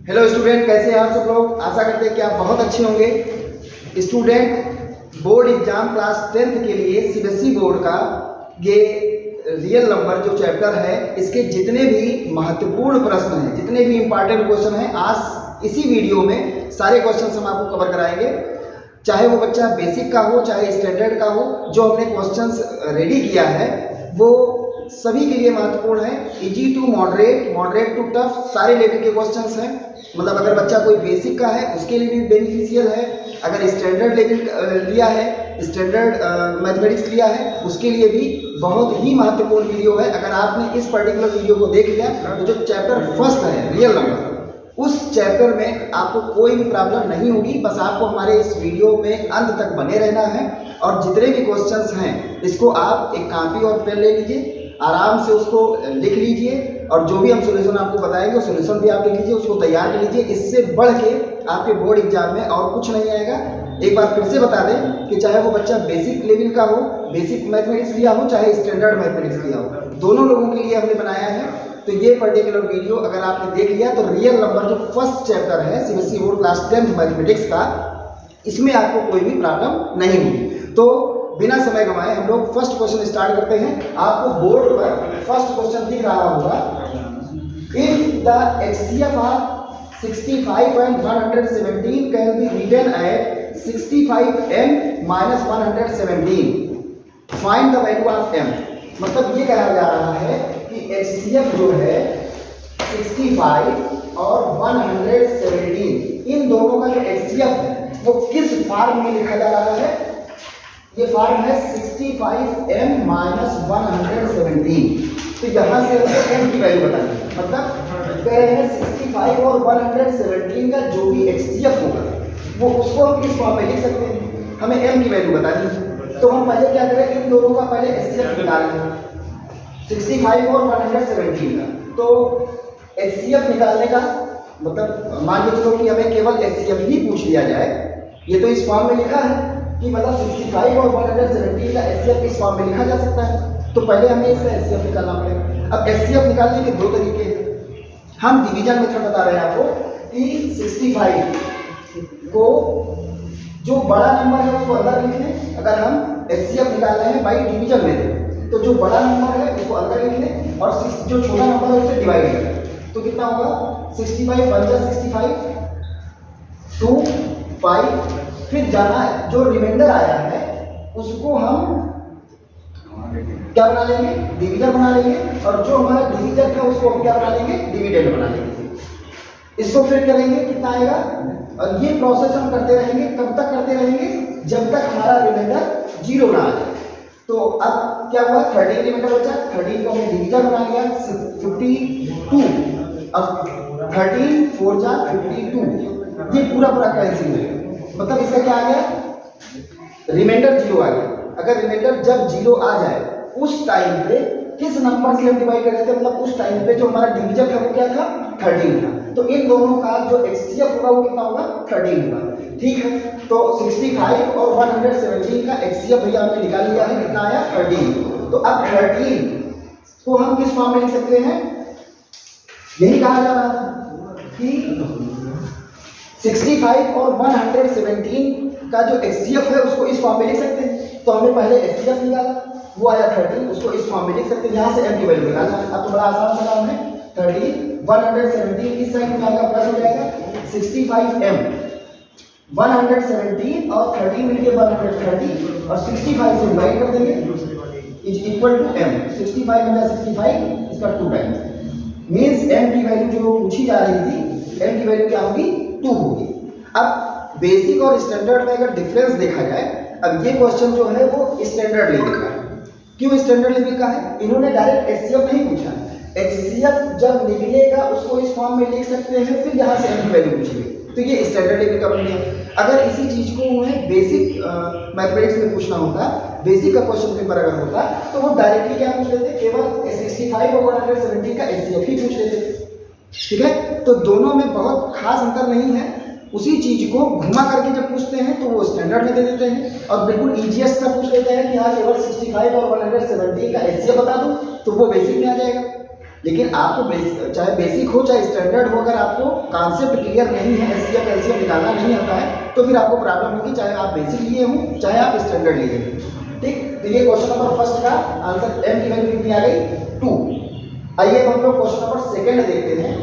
Hello student, कैसे हैं आप सब लोग। आशा करते हैं कि आप बहुत अच्छे होंगे। Student, board exam class 10th के लिए सीबीएसई बोर्ड का ये रियल नंबर जो चैप्टर है, इसके जितने भी महत्वपूर्ण प्रश्न हैं, जितने भी इंपॉर्टेंट क्वेश्चन हैं, आज इसी वीडियो में सारे क्वेश्चन हम आपको कवर कराएंगे। चाहे वो बच्चा बेसिक का हो, चाहे स्टैंडर्ड का हो, जो हमने क्वेश्चंस रेडी किया है वो सभी के लिए महत्वपूर्ण है। Easy to moderate, moderate to tough, सारे लेवल के क्वेश्चंस हैं। मतलब अगर बच्चा कोई बेसिक का है उसके लिए भी बेनिफिशियल है, अगर स्टैंडर्ड लेवल लिया है, स्टैंडर्ड मैथमेटिक्स लिया है, उसके लिए भी बहुत ही महत्वपूर्ण वीडियो है। अगर आपने इस पर्टिकुलर वीडियो को देख लिया तो जो चैप्टर फर्स्ट है रियल नंबर, उस चैप्टर में आपको कोई भी प्रॉब्लम नहीं होगी। बस आपको हमारे इस वीडियो में अंत तक बने रहना है और जितने भी क्वेश्चंस हैं इसको आप एक कॉपी और पेन ले लीजिए, आराम से उसको लिख लीजिए और जो भी हम सॉल्यूशन आपको बताएंगे वो सॉल्यूशन भी आप लिख लीजिए, उसको तैयार कर लीजिए। इससे बढ़ के आपके बोर्ड एग्जाम में और कुछ नहीं आएगा। एक बार फिर से बता दें कि चाहे वो बच्चा बेसिक लेवल का हो, बेसिक मैथमेटिक्स लिया हो, चाहे स्टैंडर्ड मैथमेटिक्स लिया हो, दोनों लोगों के लिए हमने बनाया है। तो ये पर्टिकुलर वीडियो अगर आपने देख लिया तो रियल नंबर जो फर्स्ट चैप्टर है CBSE board class 10th mathematics का, इसमें आपको कोई भी प्रॉब्लम नहीं होगी। तो बिना समय गंवाए हम लोग फर्स्ट क्वेश्चन स्टार्ट करते हैं। आपको बोर्ड पर फर्स्ट क्वेश्चन दिख रहा होगा, if the HCF of 65 and 117 can be written at 65m - 117, find the value of m। मतलब ये कहा जा रहा है कि एचसीएफ जो है 65 और 117, इन दोनों का जो एचसीएफ है वो किस फॉर्म में लिखा जा रहा है। ये फॉर्म है 65m - 117। तो यहाँ से हमको m की वैल्यू बतानी है। मतलब कह रहे हैं 65 और 117 का जो भी एचसीएफ होगा वो उसको हम किस फॉर्म में लिख सकते हैं, हमें m की वैल्यू बतानी है। तो हम पहले क्या करें, इन दोनों का पहले एचसीएफ निकाल लें, 65 और 117 का। तो एचसीएफ निकालने का मतलब मान लीजिए चलो कि हमें केवल एचसीएफ ही पूछ लिया जाए। ये तो इस फॉर्म में लिखा है कि मतलब 65 और 117 का एचसीएफ इस फॉर्म में लिखा जा सकता है। तो पहले हमें इसका एचसीएफ निकालना पड़ेगा। अब एचसीएफ निकालने के दो तरीके हैं। हम डिवीजन मेथड बता रहे हैं आपको कि 65 को जो बड़ा नंबर है उसको अंदर लिख लें। अगर हम एचसीएफ निकाल रहे हैं बाई डिवीजन मेथड, तो जो बड़ा नंबर है उसको अंदर लिख लें और जो छोटा नंबर है उससे डिवाइड करें। तो कितना होगा, 65 बन जा 65, 2 5, फिर जाना जो रिमाइंडर आया है उसको हम क्या बना लेंगे, डिवीजन बना लेंगे, और जो हमारा डिवीजन है उसको हम क्या बना लेंगे, डिविडेंड बना लेंगे। इसको फिर करेंगे, कितना आएगा, और ये प्रोसेस हम करते रहेंगे। कब तक करते रहेंगे, जब तक हमारा रिमाइंडर 0 ना आ जाए। तो अब क्या हुआ, 13 रिमाइंडर बचा, 13 को हमने डिवीजन बना लिया 52। अब 13 4 जा 52, ये पूरा कैंसिल हो गया। मतलब इसका क्या आ गया, रिमाइंडर 0 आ गया। अगर रिमाइंडर जब 0 आ जाए उस टाइम पे किस नंबर से हम डिवाइड कर देते हैं, मतलब उस टाइम पे जो हमारा डिवीजन था वो क्या था, 13 था। तो इन दोनों का जो एचसीएफ होगा वो कितना होगा, 13 होगा। ठीक है, तो 65 और 117 का एचसीएफ भैया हमने निकाल लिया है, कितना आया, 13। तो अब 13 को हम किस फॉर्म में लिख सकते हैं, यही कहा जा रहा था कि 65 और 117 का जो एचसीएफ है उसको इस फॉर्म में लिख सकते हैं। तो हमने पहले एचसीएफ निकाला, वो आया 13, उसको इस फॉर्म में लिख सकते हैं। यहाँ से m की वैल्यू निकालना। अब तो बड़ा आसान सा काम है, 13 117 इस साइड में जाएगा, प्लस हो जाएगा 65m 117 और 13 मिलके 130 और 65 से डिवाइड कर देंगे, इज इक्वल टू m। 65 में 65 इसका 2 टाइम्स, मींस m की वैल्यू जो पूछी जा रही थी, m की वैल्यू क्या होगी, 2 होगी। अब बेसिक और स्टैंडर्ड में अगर डिफरेंस देखा जाए, अब ये क्वेश्चन जो है वो स्टैंडर्ड लेवल का है। क्यों स्टैंडर्ड लेवल का है, इन्होंने डायरेक्ट एचसीएफ नहीं पूछा। एचसीएफ जब निकलेगा उसको इस फॉर्म में लिख सकते हैं, फिर यहाँ से m की वैल्यू पूछेंगे। तो ये स्टैंडर्ड लेवल का बन गया। अगर इसी चीज को उन्हें बेसिक मैथमेटिक्स में पूछना होता, बेसिक का क्वेश्चन पेपर अगर होता, तो वो डायरेक्टली क्या पूछ लेते, केवल 65 और 117 का एचसीएफ ही पूछ लेते। ठीक है, तो दोनों में बहुत खास अंतर नहीं है। उसी चीज को घुमा करके जब पूछते हैं तो वो स्टैंडर्ड में दे देते हैं, और बिल्कुल इजीएस्ट सा पूछ लेते हैं कि हाँ केवल 65 और 117 का एचसीएफ बता दूं, तो वो बेसिक में आ जाएगा। लेकिन आपको चाहे बेसिक हो चाहे स्टैंडर्ड हो, अगर आपको कॉन्सेप्ट क्लियर नहीं है, एचसीएफ एलसीएम निकालना नहीं आता है, तो फिर आपको प्रॉब्लम होगी, चाहे आप बेसिक लिए हो चाहे आप स्टैंडर्ड लिए हो। ठीक, तो ये क्वेश्चन नंबर फर्स्ट का आंसर m की वैल्यू कितनी आ गई 2। आइए हम लोग क्वेश्चन नंबर सेकंड देखते हैं।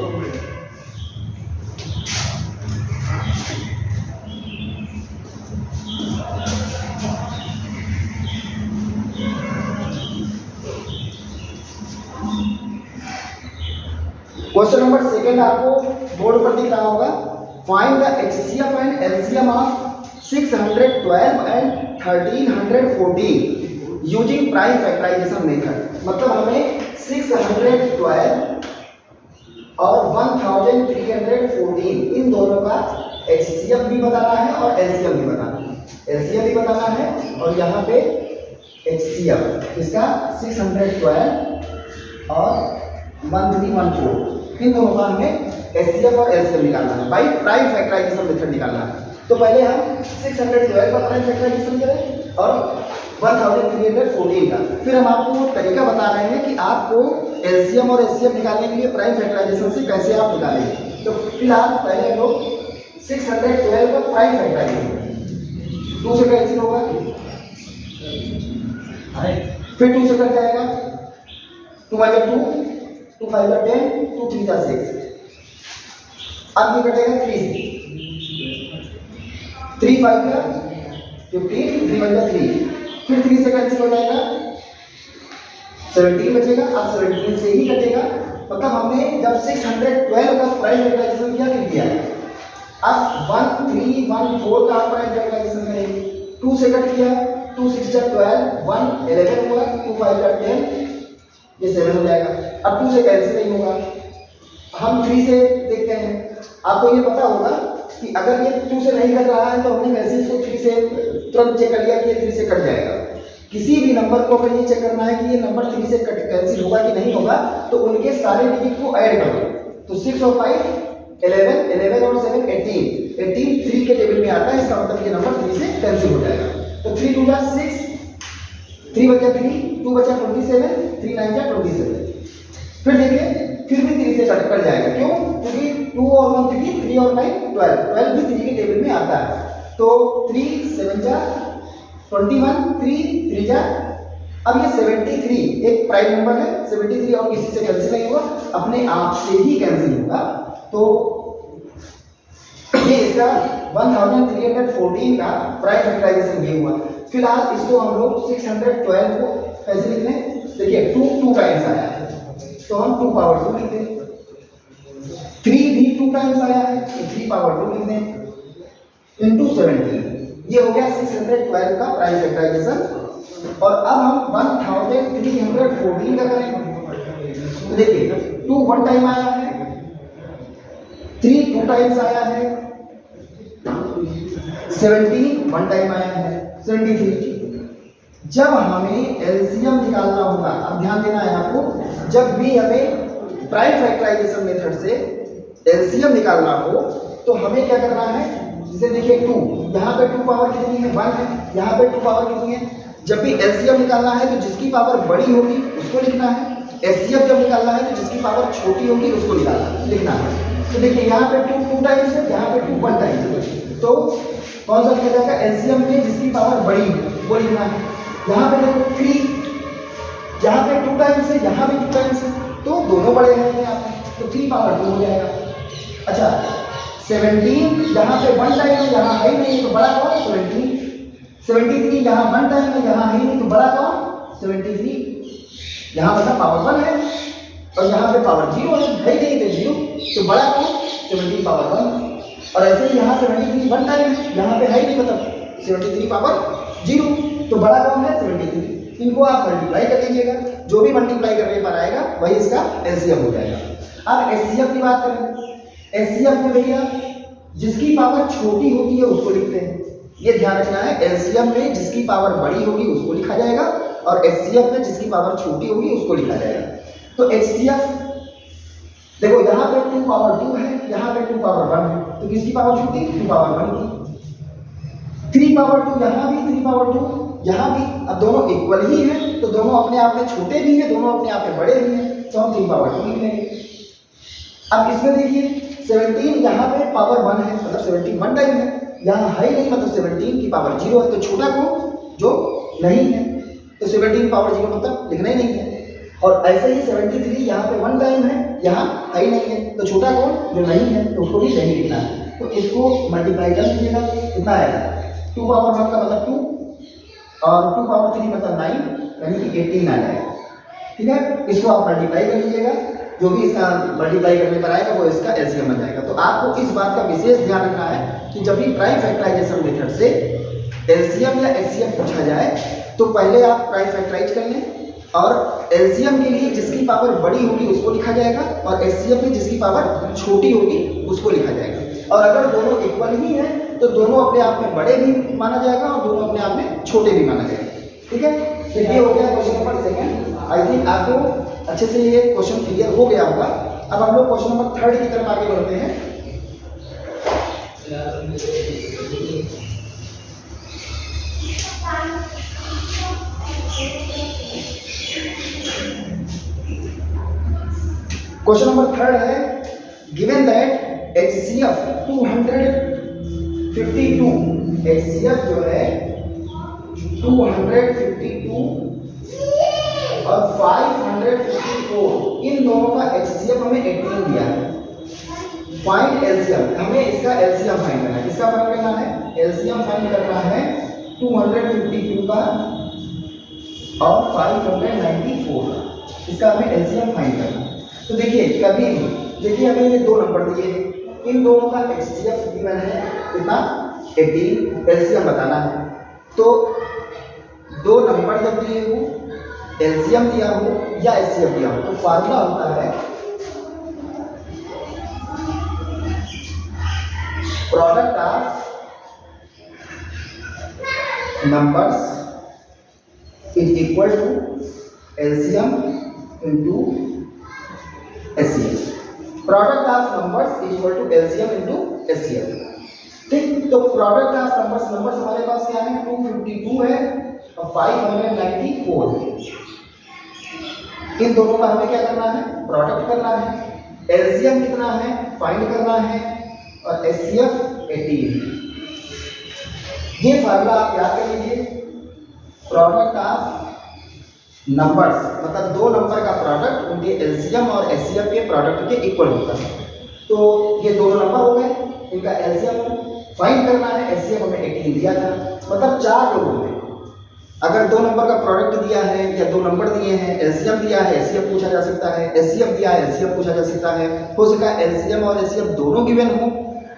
क्वेश्चन नंबर सेकंड आपको बोर्ड पर दिख रहा होगा। Find the HCF and LCM of 612 and 1314 using prime factorisation method. मतलब हमें 612 और 1314 इन दोनों का एचसीएफ भी बताना है और एलसीएम भी बताना है। एलसीएम भी बताना है और यहाँ पे एचसीएफ इसका 612 और 1314 इन दोनों का हमें एचसीएफ और एलसीएम निकालना है, बाई प्राइम फैक्टराइजेशन मेथड निकालना है। तो पहले हम 612 का प्राइम फैक्टराइजेशन करें और 1314 का, फिर हम आपको वो तरीका बता रहे हैं कि आपको एलसीएम और एचसीएफ निकालने के लिए प्राइम फैक्टराइजेशन से कैसे आप निकालेंगे। तो फिलहाल पहले हम लोग 612 का प्राइम फैक्टराइजेशन 2 से कैंसिल होगा, फिर 2 से कट जाएगा, 2 × 2 2 × 5 = 10 2 × 3 = 6। अब ये कटेगा 3 से, 3 × 5 = 15 3 × 1 = 3, फिर 3 से कैंसिल हो जाएगा 17 बचेगा। अब 17 से ही कटेगा, मतलब हमने जब 612 का प्राइम फैक्टराइजेशन किया फिर दिया। अब 1314 का प्राइम फैक्टराइजेशन करेंगे, 2 से कट किया, 2 × 6 = 12 1 11 हुआ, 2 × 5 = 10 ये 7 हो जाएगा। अब 2 से कैंसिल नहीं होगा, हम 3 से देखते हैं। आपको ये पता होगा कि अगर ये 2 से नहीं कट रहा है तो हमने कैसे इसको 3 से तुरंत चेक कर लिया कि ये 3 से कट जाएगा। किसी भी नंबर को अगर ये चेक करना है कि ये नंबर 3 से कट कैंसिल होगा कि नहीं होगा, तो उनके सारे डिजिट को ऐड करो। तो 6 और 5 11 11 और 7 18 18 3 के टेबल में आता है, इसका मतलब ये नंबर 3 से कैंसिल हो जाएगा। तो 3 × 2 = 6, 3 बचा 3, 2 बचा 27, 3 × 9 = 27। फिर देखिए फिर भी 3 से कट जाएगा, क्यों? क्योंकि 2 और 1 3, 3 और 9 12, 12 भी 3 के टेबल में आता है। तो 3 7 = 21, 3 3 = अब ये 73 एक प्राइम नंबर है, 73 और किसी से कैंसिल नहीं हुआ, अपने आप से ही कैंसिल होगा। तो ये इसका 1314 का प्राइम फैक्टराइजेशन ये हुआ। फिलहाल इसको हम लोग 612 को कैसे लिख लें? देखिए 2 टाइम्स आया है तो हम 2 पावर 2 लिख दें, 3 भी 2 टाइम्स आया है तो 3 पावर 2 लिख दें इनटू 17। ये हो गया 612 का प्राइम फैक्टराइजेशन। और अब हम 1314 का करें। तो देखिए 2 1 टाइम आया है, 3 2 टाइम्स आया है, 17 1 टाइम आया है 73। जब हमें एलसीएम निकालना होगा, अब ध्यान देना है आपको, जब भी हमें प्राइम फैक्टराइजेशन मेथड से एलसीएम निकालना हो तो हमें क्या करना है, जैसे देखिए 2 यहाँ पे 2 पावर कितनी है 1 है, यहाँ पे 2 पावर कितनी है। जब भी एलसीएम निकालना है तो जिसकी पावर बड़ी होगी उसको लिखना है, एचसीएफ जब निकालना है तो जिसकी पावर छोटी होगी उसको लिखना है। तो देखिए यहाँ पे 2 टाइम्स है, यहाँ पे 2 1 टाइम्स है, तो कौन सा लिखा जाएगा? एलसीएम में जिसकी पावर बड़ी है वो लिखना है। यहाँ पे देखो 3, यहाँ पे 2 टाइम्स है, यहाँ भी 2 टाइम्स है, तो दोनों बड़े हैं यहाँ पे, तो 3 पावर 2 हो जाएगा। अच्छा 17 यहाँ पे 1 टाइम है, यहाँ है ही नहीं, तो बड़ा कौन? 17। 73 यहाँ 1 टाइम है, यहाँ है ही नहीं, तो बड़ा कौन? 73। यहाँ मतलब पावर 1 है और यहाँ पे पावर 0 है ही नहीं, तो 0, तो बड़ा कौन? 17 पावर 1। और ऐसे ही यहाँ 73 1 टाइम है, यहाँ पे है ही नहीं, मतलब 73 पावर 0, तो बड़ा कौन है? 73। इनको आप मल्टीप्लाई कर लीजिएगा, जो भी मल्टीप्लाई करने पर आएगा वही इसका एलसीएम हो जाएगा। अब एचसीएफ की बात करें, एचसीएफ में भैया जिसकी पावर छोटी होती है उसको लिखते हैं, ये ध्यान रखना है। एलसीएम में जिसकी पावर बड़ी होगी उसको लिखा जाएगा और एचसीएफ में जिसकी पावर छोटी होगी उसको लिखा जाएगा। तो एचसीएफ देखो यहाँ पे 2 पावर 2 है, यहाँ पे 2 पावर 1 है, तो किसकी पावर छोटी? 2 पावर 1 की। 3 पावर 2 यहाँ भी, 3 पावर 2 यहाँ भी, अब दोनों इक्वल ही हैं तो दोनों अपने आप में छोटे भी हैं, दोनों अपने आप में बड़े भी हैं, तो हम 3 पावर 2 लिख लेंगे। अब इसमें देखिए 17 यहाँ पे पावर 1 है, मतलब 17 1 टाइम है, यहाँ है ही नहीं, मतलब 17 की पावर 0 है, तो छोटा कौन जो नहीं है, तो 17 पावर 0 मतलब लिखना ही नहीं है। और ऐसे ही 73 यहाँ पे 1 टाइम है, यहाँ है ही नहीं है, तो छोटा कौन जो नहीं है, तो उसको भी नहीं लिखना है। तो इसको मल्टीप्लाई कर लीजिएगा, कितना आएगा 2 पावर 1 का मतलब 2 और 2 पावर 3 मतलब 9, यानी कि 18 आ जाएगा। ठीक है, इसको आप मल्टीप्लाई कर लीजिएगा, जो भी इसका मल्टीप्लाई करने पर आएगा वो इसका एलसीएम बन जाएगा। तो आपको इस बात का विशेष ध्यान रखना है कि जब भी प्राइम फैक्टराइजेशन मेथड से एलसीएम या एचसीएफ पूछा जाए तो पहले आप प्राइम फैक्टराइज कर लें, और एलसीएम के लिए जिसकी पावर बड़ी होगी उसको लिखा जाएगा, और एचसीएफ में जिसकी पावर छोटी होगी उसको लिखा जाएगा। और अगर दोनों इक्वल ही हैं तो दोनों अपने आप में बड़े भी माना जाएगा और दोनों अपने आप में छोटे भी माना जाएगा। ठीक है, तो ये हो गया क्वेश्चन नंबर 2। आई थिंक आपको अच्छे से ये क्वेश्चन क्लियर हो गया होगा। अब हम लोग क्वेश्चन नंबर 3 की तरफ आगे बढ़ते हैं। क्वेश्चन नंबर 3 है, गिवन दैट HCF 252, HCF जो है 252 और 554, इन दोनों का HCF हमें 18 दिया है। फाइंड LCM, हमें इसका LCM फाइंड करना है। किसका फाइंड करना है? LCM फाइंड करना है 252 का और 594, इसका हमें LCM फाइंड करना है। तो देखिए कभी देखिए हमें ये 2 नंबर दिए हैं, इन दोनों का HCF गिवन है कितना 18, LCM बताना है। तो 2 नंबर जब दिए हो, LCM दिया हो या HCF दिया हो, तो फार्मूला होता है product of numbers is equal to LCM into HCF। Product of numbers is equal to LCM into HCF। ठीक, तो प्रोडक्ट ऑफ नंबर्स हमारे पास क्या है 252 है और 594 है। इन दोनों का हमें क्या करना है? प्रोडक्ट करना है। LCM कितना है फाइंड करना है, और HCF 18। ये फार्मूला आप याद कर लीजिए, प्रोडक्ट ऑफ नंबर्स मतलब 2 नंबर का प्रोडक्ट उनके LCM और HCF के प्रोडक्ट के इक्वल होता है। तो ये 2 नंबर हो गए, इनका LCM फाइंड करना है, HCF हमें 18 दिया था, मतलब 4 लोगों में अगर 2 नंबर का प्रोडक्ट दिया है या 2 नंबर दिए हैं, LCM दिया है, HCF पूछा जा सकता है, HCF दिया है, LCF पूछा जा सकता है। हो सका LCM और HCF दोनों गिवन हो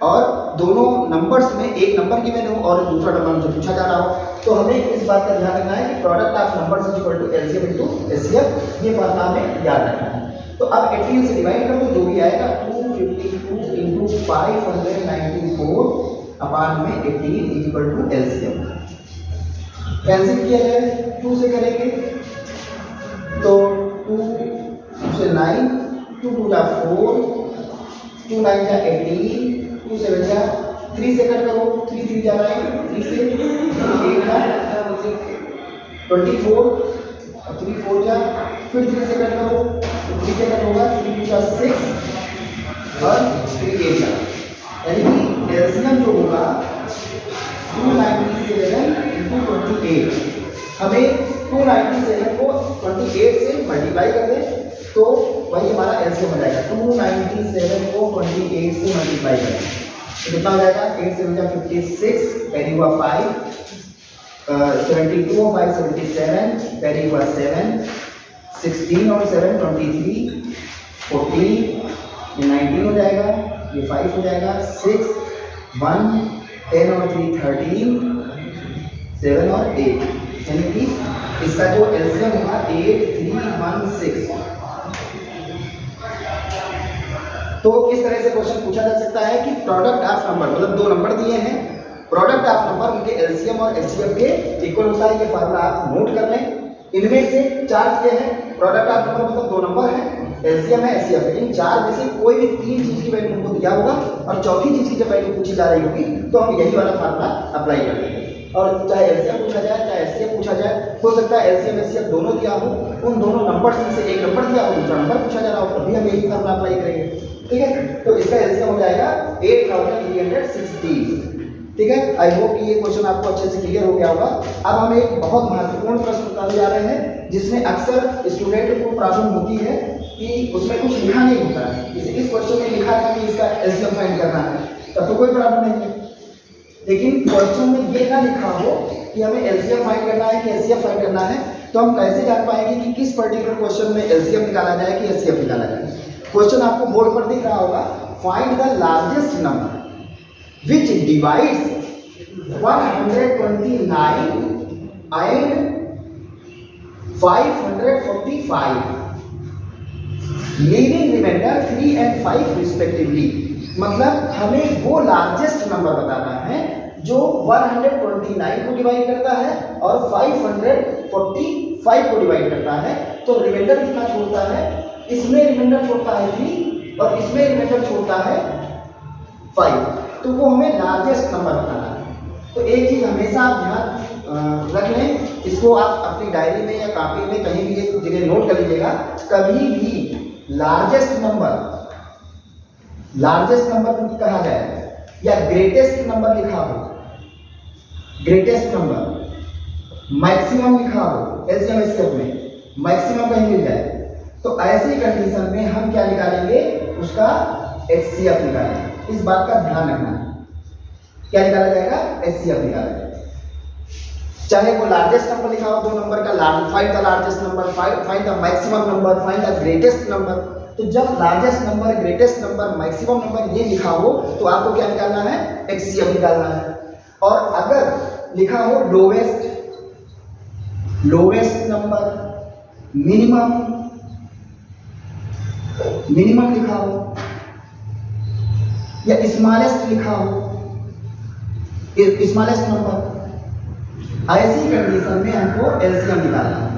और दोनों नंबर्स में एक नंबर गिवन हो और दूसरा नंबर हमसे पूछा जा रहा हो। तो हमें इस बात का ध्यान रखना है कि product of numbers is equal to LCM into HCF, ये फार्मूला हमें याद रखना है। तो अब 18 से डिवाइड कर दो, जो भी आएगा 252 इंटू 594 अपान में 18 is equal to LCM। Cancel किया जाए 2 से करेंगे तो 2 से 9, 2 2 जा 4, 2 9 जा 18, 2 7 जा 3 से कट करो, 3 3 जा 9, 3 से 8 जा 24 और 3 4 जा, फिर 3 से कट करो, 3 से कट होगा 3 2 जा 6 और 3 8 जा, यानी कि LCM जो होगा 297 इंटू 28। हमें 297 को 28 से मल्टीप्लाई कर दें तो वही हमारा LCM हो जाएगा। 297 को 28 से मल्टीप्लाई करें तो कितना हो जाएगा? 8 से 56, कैरी हुआ 5, 72 और 5 77, कैरी हुआ 7, 16 और 7 23, 14, ये 19 हो जाएगा, ये 5 हो जाएगा, 6 1 10 और 3 13, 7 और 8, यानी कि इसका जो LCM होगा 8316। तो इस तरह से क्वेश्चन पूछा जा सकता है कि प्रोडक्ट ऑफ नंबर मतलब 2 नंबर दिए हैं, प्रोडक्ट ऑफ नंबर उनके LCM और HCF के इक्वल होता है। ये फार्मूला आप नोट कर लें। इनमें से 4 चीजें हैं, प्रोडक्ट ऑफ नंबर मतलब 2 नंबर है, LCM है, HCF है। इन 4 में से कोई भी 3 चीज की वैल्यू हमको दिया होगा और चौथी चीज की जब वैल्यू पूछी जा रही होगी तो हम यही वाला फार्मूला अप्लाई कर देंगे। और चाहे एलसीएम पूछा जाए चाहे एचसीएफ पूछा जाए, हो सकता है एलसीएम एचसीएफ दोनों दिया हो, उन दोनों नंबर में से एक नंबर दिया हो दूसरा नंबर पूछा जा रहा हो, तभी हम यही फॉर्मूला अप्लाई करेंगे। ठीक है, तो इसका एलसीएम हो जाएगा 8360। ठीक है, आई होप कि ये क्वेश्चन आपको अच्छे से क्लियर हो गया होगा। अब हम एक बहुत महत्वपूर्ण प्रश्न बताने जा रहे हैं जिसमें अक्सर स्टूडेंट को प्रॉब्लम होती है कि उसमें कुछ लिखा नहीं होता है। इस क्वेश्चन में लिखा है कि इसका एलसीएम फाइंड करना है, तब तो कोई प्रॉब्लम नहीं है। लेकिन क्वेश्चन में ये ना लिखा हो कि हमें एलसीएम फाइंड करना है कि एचसीएफ फाइंड करना है, तो हम कैसे जान पाएंगे कि किस पर्टिकुलर क्वेश्चन में एलसीएम निकाला जाए कि एचसीएफ निकाला जाए। क्वेश्चन आपको बोर्ड पर दिख रहा होगा, find the largest number which divides 129 and 545 leaving remainder 3 and 5 respectively। मतलब हमें वो लार्जेस्ट नंबर बताना है जो 129 को डिवाइड करता है और 545 को डिवाइड करता है। तो रिमाइंडर कितना छोड़ता है, इसमें रिमाइंडर छोड़ता है 3 और इसमें रिमाइंडर छोड़ता है 5, तो वो हमें लार्जेस्ट नंबर बताना है। तो एक चीज हमेशा आप ध्यान रख लें, इसको आप अपनी डायरी में या कॉपी में कहीं भी एक जगह नोट कर लीजिएगा, कभी भी लार्जेस्ट नंबर कहा जाए या ग्रेटेस्ट नंबर लिखा हो, ग्रेटेस्ट नंबर मैक्सिमम लिखा हो एलसीएम एचसीएफ में मैक्सिमम कहीं मिल जाए, तो ऐसी कंडीशन में हम क्या निकालेंगे, उसका एचसीएफ निकालेंगे। इस बात का ध्यान रखना है, क्या निकाला जाएगा, एचसीएफ निकाला जाएगा। चाहे वो लार्जेस्ट नंबर लिखा हो, दो नंबर का, find the largest number, find the maximum number, find the greatest number. तो जब largest number, greatest number, maximum number ये लिखा हो तो आपको क्या निकालना है, एचसीएफ निकालना है। और अगर लिखा हो लोवेस्ट नंबर, मिनिमम लिखा हो या स्मॉलेस्ट लिखा हो, स्मॉलेस्ट नंबर, ऐसी कंडीशन में हमको एलसीएम निकालना है।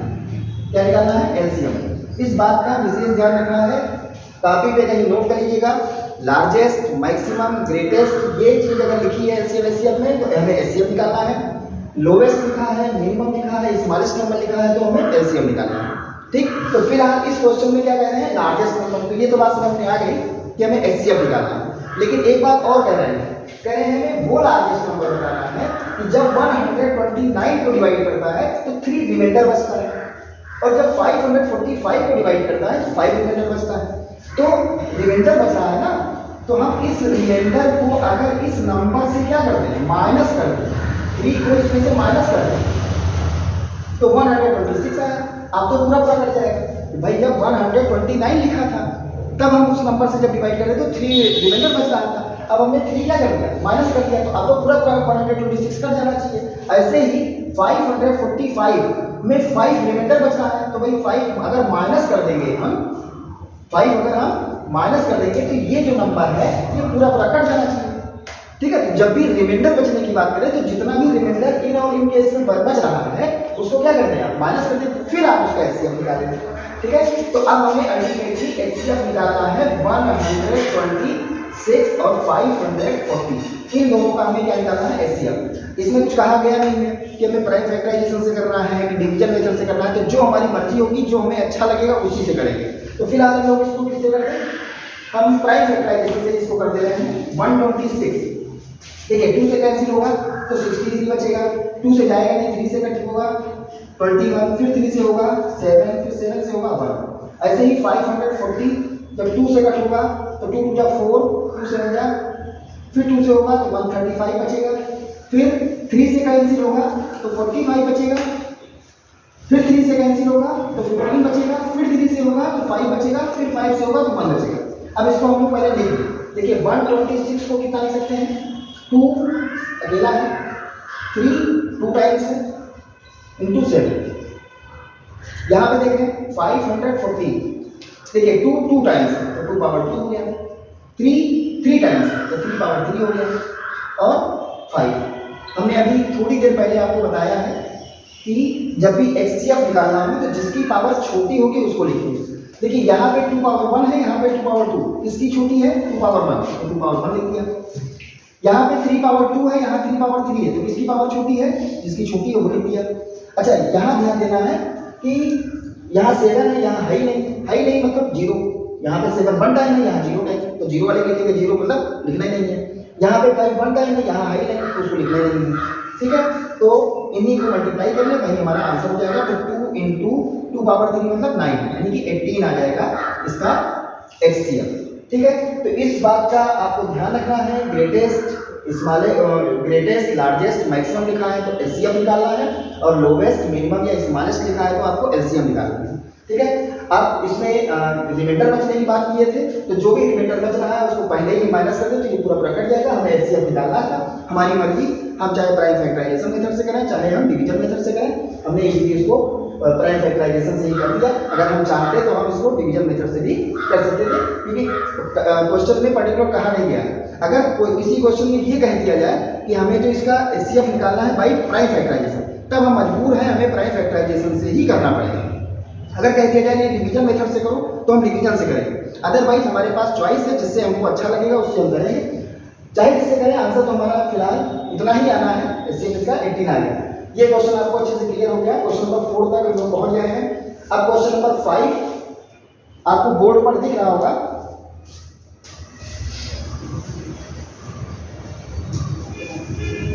क्या निकालना है, एलसीएम। इस बात का विशेष ध्यान रखना है, कॉपी पे कहीं नोट कर लीजिएगा। लार्जेस्ट, मैक्सिमम, ग्रेटेस्ट, ये चीज अगर लिखी है एलसीएम एचसीएफ में तो हमें एचसीएफ निकालना है। लोवेस्ट लिखा है, मिनिमम लिखा है, स्मॉलेस्ट नंबर लिखा है तो हमें एलसीएम निकालना है। ठीक, तो फिलहाल इस क्वेश्चन में क्या कह रहे हैं, लार्जेस्ट नंबर, तो ये तो बात समझ में आ गई कि हमें एचसीएफ निकालना है। लेकिन एक बात और कह रहे हैं हमें वो लार्जेस्ट नंबर बताना है कि जब 129 को डिवाइड करता है तो 3 रिमाइंडर बचता है, और जब 545 को डिवाइड करता है तो 5 रिमाइंडर बचता है। तो रिमाइंडर बच रहा है ना, तो हम इस रिमाइंडर को अगर इस नंबर से क्या करते हैं, माइनस कर दें, 3 को इसमें से माइनस कर दें तो 126 आया। आप तो पूरा कट जाएगा भाई, जब 129 लिखा था तब हम उस नंबर से जब डिवाइड कर रहे तो 3 रिमाइंडर बच रहा था, अब हमने 3 क्या कर दिया, माइनस कर दिया, तो आपको पूरा 126 कट जाना चाहिए। ऐसे ही 545 में 5 रिमाइंडर बच रहा है, तो भाई 5 अगर माइनस कर देंगे हम, 5 अगर हम माइनस कर देंगे तो ये जो नंबर है ये पूरा कट जाना चाहिए। ठीक है, तो जब भी रिमाइंडर बचने की बात करें तो जितना भी रिमाइंडर इन और इन केस में बच रहा है उसको क्या करते हैं आप, माइनस करते हैं, फिर आप उसका एचसीएफ निकालेंगे। ठीक है, तो अब हमें अल्टीमेटली एचसीएफ निकालना है 126 और 540, इन दोनों का हमें क्या निकालना है, एचसीएफ। इसमें कुछ कहा गया नहीं है कि हमें प्राइम फैक्टराइजेशन से करना है कि डिवीजन मेथड से करना है, तो जो हमारी मर्जी होगी, जो हमें अच्छा लगेगा उसी से करेंगे। तो फिलहाल हम लोग इसको किससे करते हैं, हम प्राइम फैक्टराइजेशन से इसको कर दे रहे हैं। 126 ठीक है, 2 से कैंसिल होगा तो 63 बचेगा, 2 से जाएगा नहीं, 3 से कट होगा 21, फिर 3 से होगा 7, फिर 7 से होगा 1। ऐसे ही 540 जब 2 से कट होगा तो 2 जा 4, 2 7 जा, फिर 2 से होगा तो 135 बचेगा, फिर 3 से कैंसिल होगा तो 45 बचेगा, फिर 3 से कैंसिल होगा तो 15 बचेगा, फिर 3 से होगा तो 5 बचेगा, फिर 5 से होगा तो 1 बचेगा। अब इसको हम लोग पहले लिख लें। देखिए 126 को कितना लिख सकते हैं, 2 अकेला है, 3 2 टाइम्स है इंटू 7। यहाँ पे देखें 540, देखिए 2 टाइम्स है तो 2 पावर 2 हो गया, 3 टाइम्स है तो 3 पावर 3 हो गया, और 5 हमने अभी थोड़ी देर पहले आपको बताया है कि जब भी एचसीएफ निकालना है तो जिसकी पावर छोटी होगी उसको लिखिए। देखिए यहाँ पे 2 पावर 1 है, यहाँ पे 2 पावर 2, इसकी छोटी है 2 पावर 1 तो 2 पावर 1 लिख दिया। यहाँ पे 3 पावर 2 है, यहाँ 3 पावर 3 है, तो किसकी पावर छोटी है? जिसकी छोटी है वो लिख दिया। अच्छा यहाँ ध्यान देना है कि यहाँ 7 है, यहाँ है ही नहीं मतलब 0, यहाँ पे 7 1 टाइम है, यहाँ 0 टाइम, तो 0 वाले लिखेंगे, 0 मतलब लिखना ही नहीं है। यहाँ पे 5 1 टाइम है, यहाँ है ही नहीं, तो उसको लिखना ही नहीं है। ठीक है, तो इन्हीं को मल्टीप्लाई कर ले, वही हमारा आंसर हो जाएगा। तो 2 इंटू 2 पावर 3 मतलब 9, यानी कि 18 आ जाएगा इसका HCF। ठीक है, तो इस बात का आपको ध्यान रखना है। ग्रेटेस्ट लार्जेस्ट मैक्सिमम लिखा है तो HCF निकालना है, और लोवेस्ट मिनिमम या स्मॉलेस्ट लिखा है तो आपको LCM निकालना है। ठीक है, अब इसमें रिमाइंडर बचने की बात किए थे, तो जो भी रिमाइंडर बच रहा है उसको पहले ही माइनस कर दे तो ये पूरा कट जाएगा। हमें HCF निकालना था, हमारी मर्जी, हम चाहे प्राइम फैक्टराइजेशन मेथड से करें, चाहे हम डिवीजन मेथड से करें। हमने इसको प्राइम फैक्टराइजेशन से ही कर दिया। अगर हम चाहते तो हम इसको डिवीजन मेथड से भी कर सकते थे, क्योंकि क्वेश्चन में पर्टिकुलर कहा नहीं गया। अगर कोई किसी क्वेश्चन में ये कह दिया जाए कि हमें जो इसका HCF निकालना है बाई प्राइम फैक्टराइजेशन, तब हम मजबूर हैं, हमें प्राइम फैक्टराइजेशन से ही करना पड़ेगा। अगर कह दिया जाए डिवीजन मेथड से करो तो हम डिवीजन से करेंगे, अदरवाइज हमारे पास चॉइस है, जिससे हमको अच्छा लगेगा उससे हम करेंगे। चाहे जिससे करें, आंसर तो हमारा फिलहाल इतना ही आना है। HCF इसका 18 आ गया। ये क्वेश्चन आपको अच्छे से क्लियर हो गया। क्वेश्चन नंबर 4 तक हम लोग पहुंच गए हैं। अब क्वेश्चन नंबर 5 आपको बोर्ड पर दिख रहा होगा।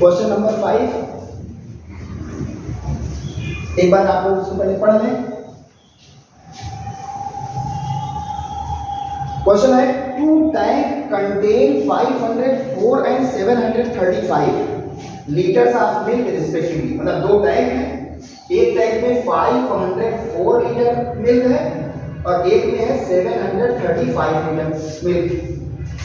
क्वेश्चन नंबर 5 एक बार आप लोग उससे पहले पढ़ लें। क्वेश्चन है 2 tank contain 504 and 735 litres of milk respectively. मतलब 2 टैंक हैं, एक टैंक में 504 लीटर मिल्क है और एक में है 735 litre milk.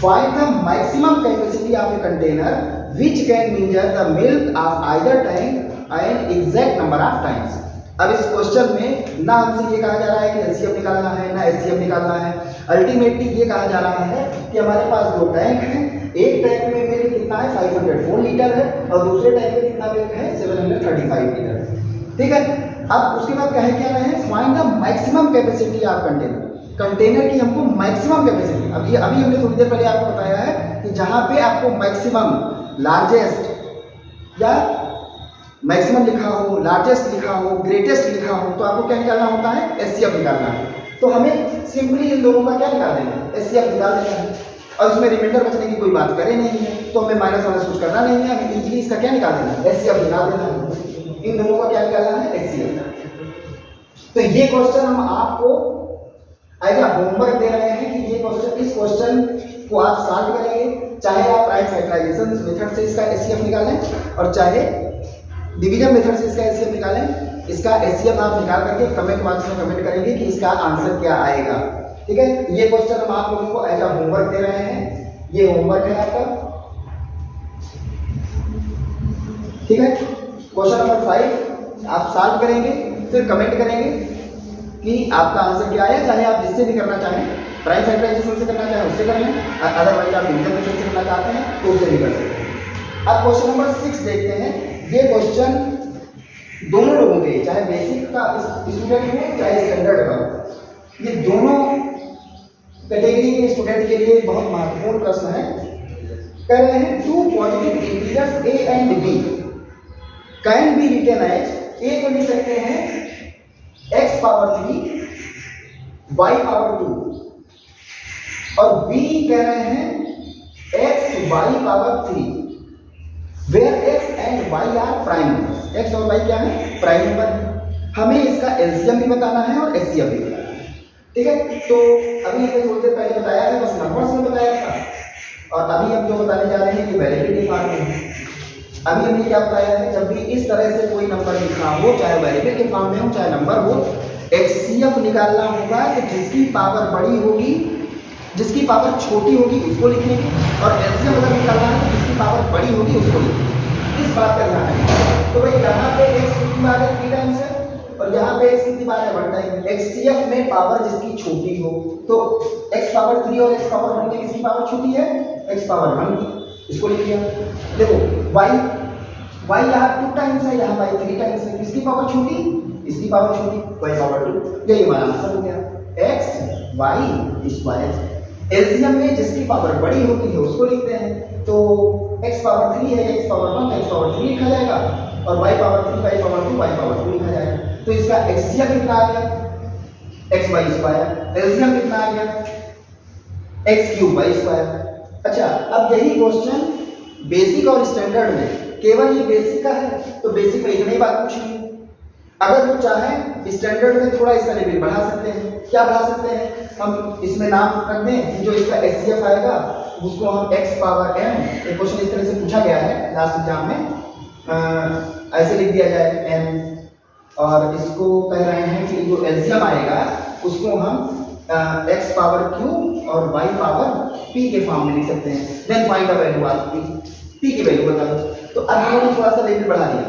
Find the maximum capacity of a container which can measure the milk of either tank and exact number of times. अब इस क्वेश्चन में ना हमसे ये कहा जा रहा है कि LCM निकालना है, ना HCF निकालना है। अल्टीमेटली ये कहा जा रहा है कि हमारे पास 2 टैंक हैं, एक टैंक में मिल्क कितना है 504 लीटर है और दूसरे टैंक में कितना मिल्क है 735 लीटर। ठीक है, अब उसके बाद कहे क्या रहे हैं, find the maximum capacity of container. Container की हमको मैक्सिमम कैपेसिटी, अभी हमने थोड़ी देर पहले आपको बताया है कि जहां पे आपको मैक्सिमम, लार्जेस्ट या मैक्सिमम लिखा हो, लार्जेस्ट लिखा हो, ग्रेटेस्ट लिखा हो, तो आपको क्या निकालना होता है? HCF निकालना है। तो हमें सिंपली इन दोनों का क्या निकाल देना है? HCF निकाल देना है। और इसमें रिमाइंडर बचने की कोई बात करे नहीं है, तो हमें माइनस वाइनस कुछ करना नहीं है, हमें इजीली इसका क्या निकाल देना है? HCF निकाल देना है। इन दोनों का क्या निकालना है? HCF। तो ये क्वेश्चन हम आपको एज अ होमवर्क दे रहे हैं कि ये क्वेश्चन, इस क्वेश्चन को आप सॉल्व करेंगे, चाहे आप प्राइम फैक्टराइजेशन मेथड से इसका HCF निकालें और चाहे डिवीजन मेथड से इसका HCF निकालें। इसका HCF आप निकाल करके कमेंट बॉक्स में कमेंट करेंगे कि इसका आंसर क्या आएगा। ठीक है, ये क्वेश्चन हम आप लोगों को एज अ होमवर्क दे रहे हैं। ये होमवर्क है आपका। ठीक है, क्वेश्चन नंबर 5 आप सॉल्व करेंगे, फिर कमेंट करेंगे कि आपका आंसर क्या है। चाहे आप जिससे भी करना चाहें, प्राइम फैक्टराइजेशन से करना चाहें उससे कर लें, अदरवाइज आप डिवीजन मेथड से करना चाहते हैं तो उससे भी कर सकते हैं। अब क्वेश्चन नंबर 6 देखते हैं। ये क्वेश्चन दोनों लोगों के, चाहे बेसिक का स्टूडेंट हो चाहे स्टैंडर्ड का, ये दोनों कैटेगरी के स्टूडेंट के लिए बहुत महत्वपूर्ण प्रश्न है। कह रहे हैं 2 positive integers A and B can be written as, A को लिख सकते हैं x पावर 3 y पावर 2 और B कह रहे हैं x y power 3 where x and y are prime numbers. x और y क्या है? प्राइम नंबर है। हमें इसका LCM भी बताना है और HCF भी बताना है। ठीक है, तो अभी हमने थोड़ी देर पहले बताया था, बस नंबर्स में बताया था, और अभी हम जो बताने जा रहे हैं ये वेरिएबल फॉर्म में है। अभी हमने क्या बताया है, जब भी इस तरह से कोई नंबर लिखा हो, चाहे वेरिएबल के फॉर्म में हो चाहे नंबर हो, HCF निकालना होगा कि जिसकी पावर बड़ी होगी, जिसकी पावर छोटी होगी उसको लिखेंगे, और LCM अगर निकालना है तो जिसकी पावर बड़ी होगी उसको लिखेंगे। इस बात का ध्यान रखें। तो भाई यहाँ पे x कितनी बार है? 3 टाइम्स है, और यहाँ पे x कितनी बार है? 1 टाइम। HCF में पावर जिसकी छोटी हो, तो x पावर 3 और x पावर 1 में किसकी पावर छोटी है? x पावर 1 की। इसको लिख लिया। देखो y यहाँ 2 टाइम्स है, यहाँ y 3 टाइम्स है, किसकी पावर छोटी? इसकी पावर छोटी, y पावर 2। यही हमारा आंसर हो गया, x y स्क्वायर। एलसीएम में जिसकी पावर बड़ी होती है उसको लिखते हैं, तो x x पावर 3 है, x पावर 1 x पावर 3 लिखा जाएगा और y power 3 y power 2 y power 2 लिखा जाएगा। तो इसका HCF कितना आ गया x y स्क्वायर, LCM कितना आ गया x क्यूब y स्क्वायर। अच्छा, अब यही क्वेश्चन बेसिक और स्टैंडर्ड में केवल ये बेसिक का है तो बेसिक में इतनी बात पूछेंगे। अगर वो चाहे स्टैंडर्ड में थोड़ा इसका लेवल बढ़ा सकते हैं। क्या बढ़ा सकते हैं, हम इसमें नाम रख दें, जो इसका HCF आएगा उसको हम x पावर m, एक क्वेश्चन इस तरह से पूछा गया है लास्ट एग्जाम में, ऐसे लिख दिया जाए m, और इसको कह रहे हैं कि जो LCM आएगा उसको हम x पावर q और y पावर p के फॉर्म में लिख सकते हैं। Then find the value of p की वैल्यू बता दो। तो अब इन्होंने थोड़ा सा लेवल बढ़ा दिया,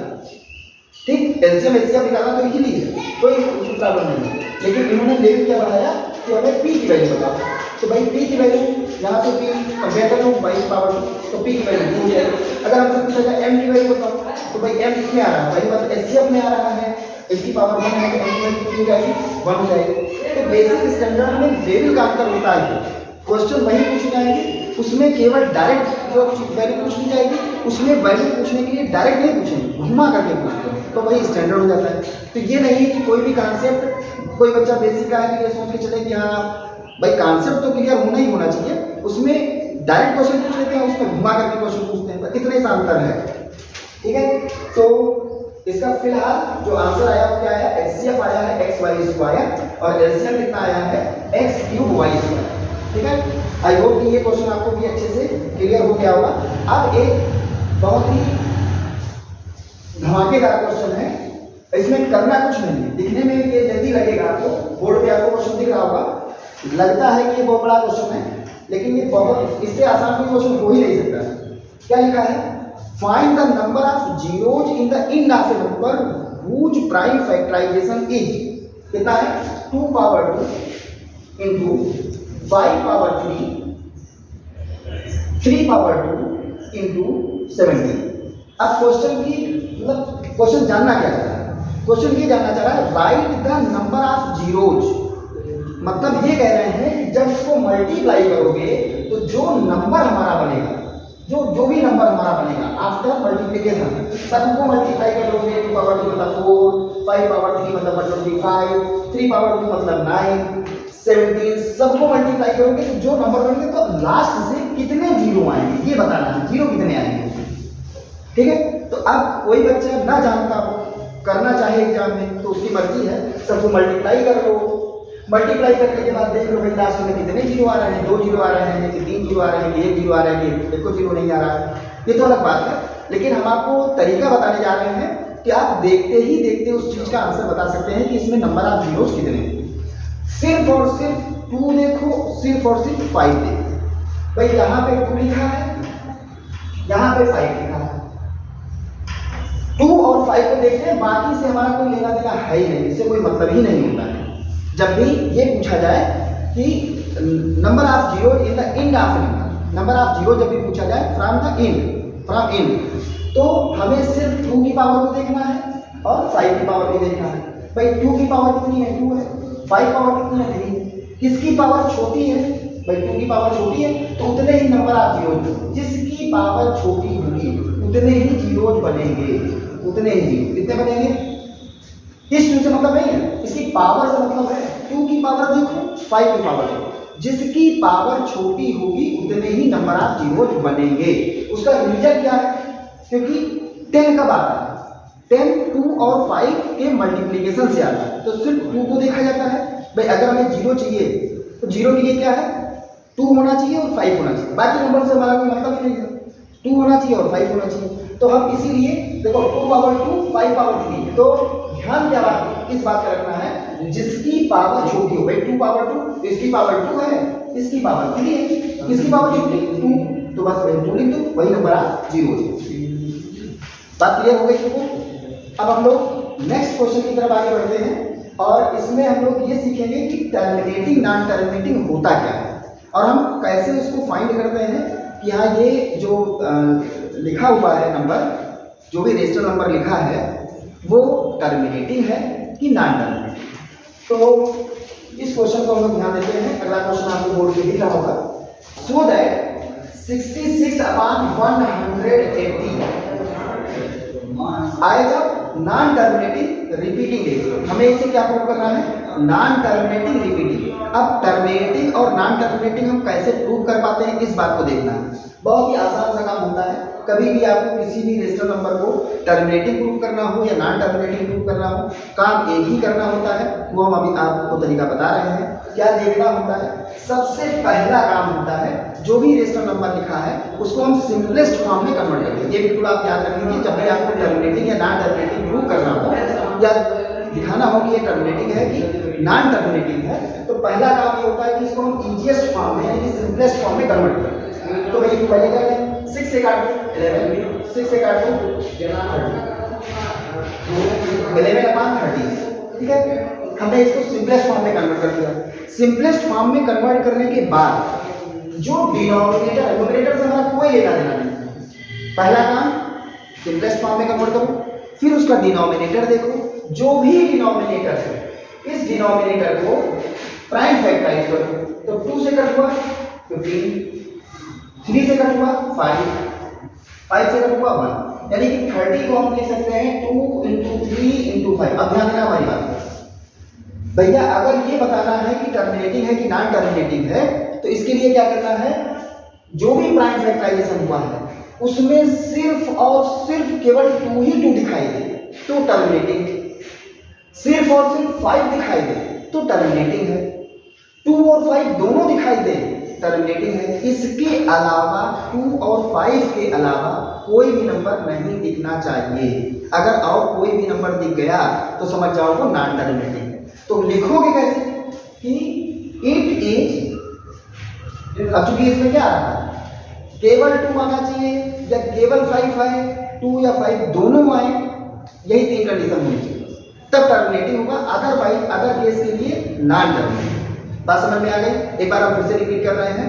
ठीक, एलसीएम एचसीएफ निकालना तो इजीली है, कोई प्रॉब्लम नहीं है, लेकिन इन्होंने लेवल क्या बढ़ाया कि हमें p की वैल्यू बताओ। तो भाई p की वैल्यू यहाँ से p कंपेयर कर लो y पावर 2, तो p की वैल्यू 2 हो जाएगी। अगर हमसे पूछा जाए m की वैल्यू बताओ, तो भाई m किसमें आ रहा है, भाई मतलब एचसीएफ में आ रहा है, इसकी पावर 1 है तो m की वैल्यू कितनी हो जाएगी 1 हो जाएगी। तो बेसिक स्टैंडर्ड में लेवल का अंतर होता है, क्वेश्चन वही पूछे जाएंगे, उसमें केवल डायरेक्ट जो वैल्यू पूछ ली जाएगी, उसमें वैल्यू पूछने के लिए डायरेक्ट नहीं पूछेंगे, घुमा करके पूछते हैं, तो वही स्टैंडर्ड हो जाता है। तो ये नहीं कि कोई भी कॉन्सेप्ट कोई बच्चा बेसिक का है तो ये सोच के चले कि हाँ भाई कॉन्सेप्ट तो क्लियर होना ही होना चाहिए, उसमें डायरेक्ट क्वेश्चन पूछ लेते हैं, उसमें घुमा करके क्वेश्चन पूछते हैं, इतना ही अंतर है, ठीक है। तो इसका फिलहाल जो आंसर आया वो क्या आया, HCF आया है x y स्क्वायर और LCM कितना आया है x क्यूब y स्क्वायर, ठीक है। आई होप कि ये क्वेश्चन आपको भी अच्छे से क्लियर हो गया होगा। अब एक बहुत ही धमाकेदार क्वेश्चन है, इसमें करना कुछ नहीं है, दिखने में ये जल्दी लगेगा आपको, बोर्ड पे आपको क्वेश्चन दिख रहा होगा, लगता है कि ये बहुत बड़ा क्वेश्चन है, लेकिन ये बहुत, इससे आसान कोई क्वेश्चन हो ही नहीं सकता। क्या लिखा है, find the number of zeros in the end of a number whose prime factorisation is, कितना है 2 power 2 into 5 power 3 power 2 into 17। अब क्वेश्चन की मतलब क्वेश्चन जानना क्या चाह रहा है, क्वेश्चन ये जानना चाह रहा है right the number of zeros, मतलब ये कह रहे हैं कि जब इसको मल्टीप्लाई करोगे तो जो नंबर हमारा बनेगा, जो भी नंबर हमारा बनेगा आफ्टर मल्टीप्लिकेशन, सबको मल्टीप्लाई करोगे, 2 पावर 2 मतलब 4, 5 पावर 3 मतलब 25, 3 पावर 2 मतलब 9, 17, सबको मल्टीप्लाई करोगे तो जो नंबर बनेंगे तो लास्ट से कितने जीरो आएंगे ये बताना है, जीरो कितने आएंगे, ठीक है। तो अब कोई बच्चा ना जानता हो, करना चाहे एग्जाम में तो उसकी मर्जी है, सबको मल्टीप्लाई कर लो, मल्टीप्लाई करने के बाद देख लो भाई लास्ट में कितने जीरो आ रहे हैं, 2 जीरो आ रहे हैं कि 3 जीरो आ रहे हैं कि 1 जीरो आ रहा है कि 1 जीरो नहीं आ रहा है, ये तो अलग बात है, लेकिन हम आपको तरीका बताने जा रहे हैं कि आप देखते ही देखते उस चीज का आंसर बता सकते हैं कि इसमें नंबर ऑफ जीरोज कितने हैं। सिर्फ और सिर्फ 2 देखो, सिर्फ और सिर्फ 5 देखो, भाई यहाँ पे 2 लिखा है, यहाँ पे 5 लिखा है, 2 और 5 को देखते हैं, बाकी से हमारा कोई लेना देना है ही नहीं, इससे कोई मतलब ही नहीं होता है। जब भी ये पूछा जाए कि number of zero in the end of number of zero जब भी पूछा जाए फ्रॉम द एंड, तो हमें सिर्फ 2 की पावर को देखना है और 5 की पावर भी देखना है। भाई 2 की पावर कितनी है, 2 है, 5 पावर कितनी है, 3 है, किसकी पावर छोटी है, भाई 2 की पावर छोटी है तो उतने ही नंबर ऑफ जीरो, जिसकी पावर छोटी होगी उतने ही जीरोज बनेंगे, उतने ही जीरो कितने बनेंगे, इस 2 से मतलब नहीं है, इसकी पावर से मतलब है। 2 की पावर देखो, 5 की पावर देखो, जिसकी पावर छोटी होगी उतने ही नंबर ऑफ जीरोज बनेंगे। उसका रीजन क्या है, क्योंकि 10 कब आता है, 10 2 और 5 के मल्टीप्लिकेशन से आता है, तो सिर्फ 2 को देखा जाता है। भाई अगर हमें जीरो चाहिए तो जीरो के लिए क्या है, 2 होना चाहिए और 5 होना चाहिए, बाकी नंबर से हमारा कोई मतलब ही नहीं है, 2 होना चाहिए और 5 होना चाहिए। तो हम इसीलिए देखो 2 पावर 2 5 पावर 3, तो ध्यान क्या बात इस बात का रखना है, जिसकी पावर छोटी हो, भाई 2 पावर 2, इसकी पावर 2 है, इसकी पावर 3 है, इसकी पावर छोटी 2, तो बस वही 2 लिख दो, वही नंबर ऑफ जीरो है। बात क्लियर हो गई सबको। अब हम लोग नेक्स्ट क्वेश्चन की तरफ आगे बढ़ते हैं और इसमें हम लोग ये सीखेंगे कि टर्मिनेटिंग नॉन टर्मिनेटिंग होता क्या है और हम कैसे उसको फाइंड करते हैं कि हाँ ये जो लिखा हुआ है नंबर, जो भी रेशनल नंबर लिखा है वो टर्मिनेटिंग है कि नॉन टर्मिनेटिंग। तो इस क्वेश्चन को हम लोग ध्यान देते हैं। अगला क्वेश्चन आपको बोर्ड पे दिख रहा होगा, सो दैट 66/100 180 आएगा नॉन टर्मिनेटिंग रिपीटिंग रेशियो। हमें इसे क्या प्रूव करना है? Non terminating repeating. अब टर्मिनेटिंग और नॉन टर्मिनेटिंग हम कैसे प्रूव कर पाते हैं, इस बात को देखना है। बहुत ही आसान सा काम होता है। कभी भी आपको किसी भी रेशनल नंबर को टर्मिनेटिंग प्रूव करना हो या नॉन टर्मिनेटिंग प्रूव करना हो, काम एक ही करना होता है। वो हम अभी आपको तरीका बता रहे हैं। क्या देखना होता है? सबसे पहला काम होता है, जो भी रेशनल नंबर लिखा है उसको हम सिंपलेस्ट फॉर्म में कन्वर्ट करेंगे। ये बिल्कुल आप याद रखेंगे, जब भी आपको टर्मिनेटिंग या नॉन टर्मिनेटिंग प्रूव करना हो या दिखाना हो कि ये टर्मिनेटिंग है कि नॉन टर्मिनेटिंग है, तो पहला काम ये होता है कि इसको हम इजीएस्ट फॉर्म में यानी कि सिंपलेस्ट फॉर्म में कन्वर्ट करें। तो भाई पहले क्या करें? 6 से काट दो 11, 6 से काट दो 11/30, ठीक है। हमने इसको सिंपलेस्ट फॉर्म में कन्वर्ट कर दिया। सिंपलेस्ट फॉर्म में कन्वर्ट करने के बाद जो डिनोमिनेटर, न्यूमरेटर से हमारा कोई लेना देना नहीं। पहला काम सिंपलेस्ट फॉर्म में कन्वर्ट करो, फिर उसका डिनोमिनेटर देखो। जो भी डिनोमिनेटर है, इस डिनोमिनेटर को प्राइम फैक्टराइज करो। तो 2 से कट हुआ 15, 3 से कट हुआ 5, 5 से कट हुआ 1, यानी कि 30 को हम लिख सकते हैं 2 × 3 × 5। अब ध्यान देना हमारी बात भैया, अगर ये बताना है कि टर्मिनेटिंग है कि नॉन टर्मिनेटिंग है, तो इसके लिए क्या करना है? जो भी प्राइम फैक्टराइजेशन हुआ है उसमें सिर्फ और सिर्फ केवल 2 ही 2 दिखाई दे तो टर्मिनेटिंग है। सिर्फ और सिर्फ 5 दिखाई दे तो टर्मिनेटिंग है। 2 और 5 दोनों दिखाई दे टर्मिनेटिंग है। इसके अलावा 2 और 5 के अलावा कोई भी नंबर नहीं दिखना चाहिए। अगर और कोई भी नंबर दिख गया तो समझ जाओ वो नॉन टर्मिनेटिंग है। तो लिखोगे कैसे कि इट इज, अब चूंकि इसमें क्या आ रहा है, केवल 2 आना चाहिए या केवल 5 आए, 2 या 5 दोनों आए, यही 3 कंडीशन होनी चाहिए, तब टर्मिनेटिंग होगा। अदरवाइज अदर केस के लिए नॉन टर्मिनेटिंग। बात समझ में आ गई? एक बार हम फिर से रिपीट कर रहे हैं।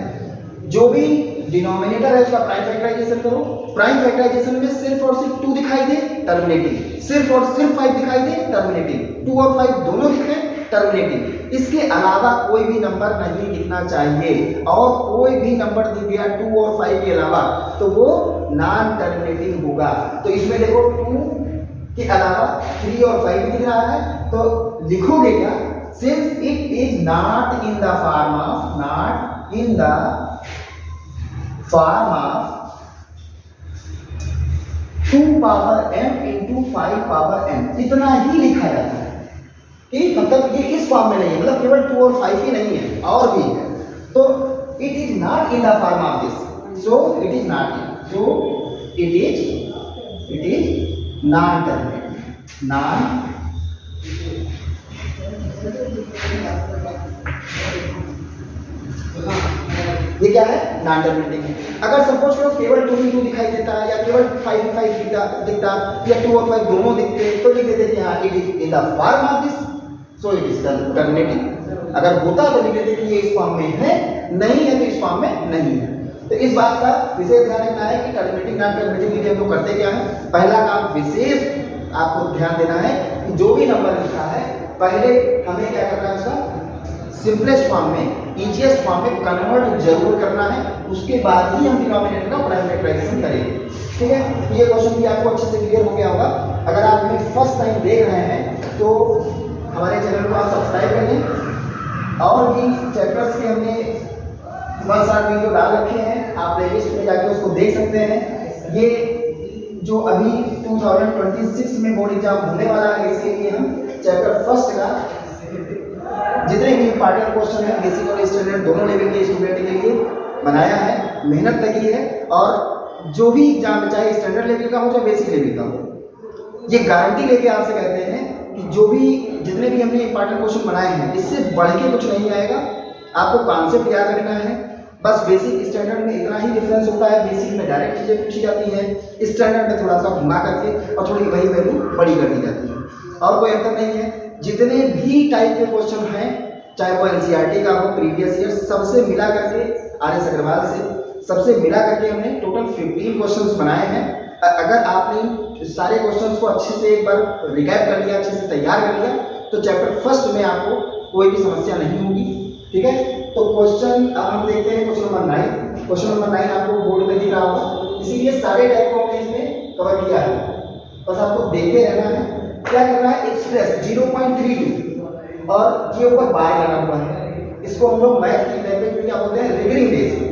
जो भी डिनोमिनेटर है उसका प्राइम फैक्टराइजेशन करो। प्राइम फैक्टराइजेशन में सिर्फ और सिर्फ 2 दिखाई दे टर्मिनेटिंग, सिर्फ और सिर्फ 5 दिखाई दे टर्मिनेटिंग, 2 और 5 दोनों दिखे टर्मिनेटिंग। इसके अलावा कोई भी नंबर नहीं दिखना चाहिए, और कोई भी नंबर दिख गया 2 और 5 के अलावा तो वो नॉन टर्मिनेटिंग होगा। तो इसमें देखो 2 के अलावा 3 और 5 भी दिख रहा है, तो लिखोगे क्या? Since it is not in the form of, not in the form of 2 power m × 5 power m, इतना ही लिखा जाता है। ठीक, मतलब ये इस फॉर्म में नहीं है, मतलब केवल 2 और 5 ही नहीं है, और भी है। तो it is not in the form of this, so it is not in, so it is non terminating, non ये क्या है? नॉन टर्मिनेटिंग है। अगर सपोज करो केवल 2 ही 2 दिखाई देता है, या केवल 5 ही 5 दिखता, या 2 और 5 दोनों दिखते, तो लिख देते कि हाँ it is in the form of this, so it is terminating. अगर होता तो लिख देते कि ये इस फॉर्म में है, नहीं है तो इस फॉर्म में नहीं है। तो इस बात का विशेष ध्यान रखना है कि टर्मिनेटिंग नॉन टर्मिनेटिंग के लिए हम लोग करते क्या है। पहला काम विशेष आपको ध्यान देना है कि जो भी नंबर लिखा है पहले हमें क्या करना है, उसका सिंपलेस्ट फॉर्म में, इजीएस्ट फॉर्म में कन्वर्ट जरूर करना है। उसके बाद ही हम डिनोमिनेटर का प्राइम फैक्टराइजेशन करेंगे। ठीक है, ये क्वेश्चन भी आपको अच्छे से क्लियर हो गया होगा। अगर आप हमें फर्स्ट टाइम देख रहे हैं तो हमारे चैनल को आप सब्सक्राइब कर लें। और भी चैप्टर्स के हमने 1-7 वीडियो डाल रखे हैं, आप प्लेलिस्ट में जाके उसको देख सकते हैं। ये जो अभी 2026 में बोर्ड एग्जाम होने वाला है, इसके लिए हम चैप्टर फर्स्ट का जितने भी इंपॉर्टेंट क्वेश्चन है बेसिक और स्टैंडर्ड दोनों लेवल के स्टूडेंट के लिए बनाया है, मेहनत लगी है। और जो भी एग्जाम चाहे स्टैंडर्ड लेवल का हो चाहे बेसिक लेवल का हो, ये गारंटी लेके आपसे कहते हैं कि जो भी जितने भी हमने इंपॉर्टेंट क्वेश्चन बनाए हैं इससे बढ़ के कुछ नहीं आएगा। आपको कॉन्सेप्ट याद रखना है, बस बेसिक स्टैंडर्ड में इतना ही डिफरेंस होता है। बेसिक में डायरेक्ट चीज़ें पूछी जाती हैं, स्टैंडर्ड में थोड़ा सा घुमा करके और थोड़ी वही वैल्यू बड़ी कर दी जाती है, और कोई अंतर नहीं है। जितने भी टाइप के क्वेश्चन हैं, चाहे वो एनसीईआरटी का हो, प्रीवियस ईयर, सबसे मिला करके आर एस अग्रवाल से सबसे मिला करके हमने टोटल 15 क्वेश्चंस बनाए हैं। अगर आपने सारे क्वेश्चंस को अच्छे से एक बार रिकैप कर लिया, अच्छे से तैयार कर लिया, तो चैप्टर फर्स्ट में आपको कोई भी समस्या नहीं होगी। ठीक है, तो क्वेश्चन अब हम देखते हैं क्वेश्चन नंबर 9। क्वेश्चन नंबर 9 आपको बोर्ड में दिख रहा होगा। इसीलिए सारे टाइप को हमने इसमें कवर किया है। बस आपको देखते रहना है। क्या करना है, एक्सप्रेस 0.32 और ये ऊपर बार लगा हुआ है, इसको हम लोग मैथ की लैंग्वेज में क्या बोलते हैं, रिकरिंग डेसिमल।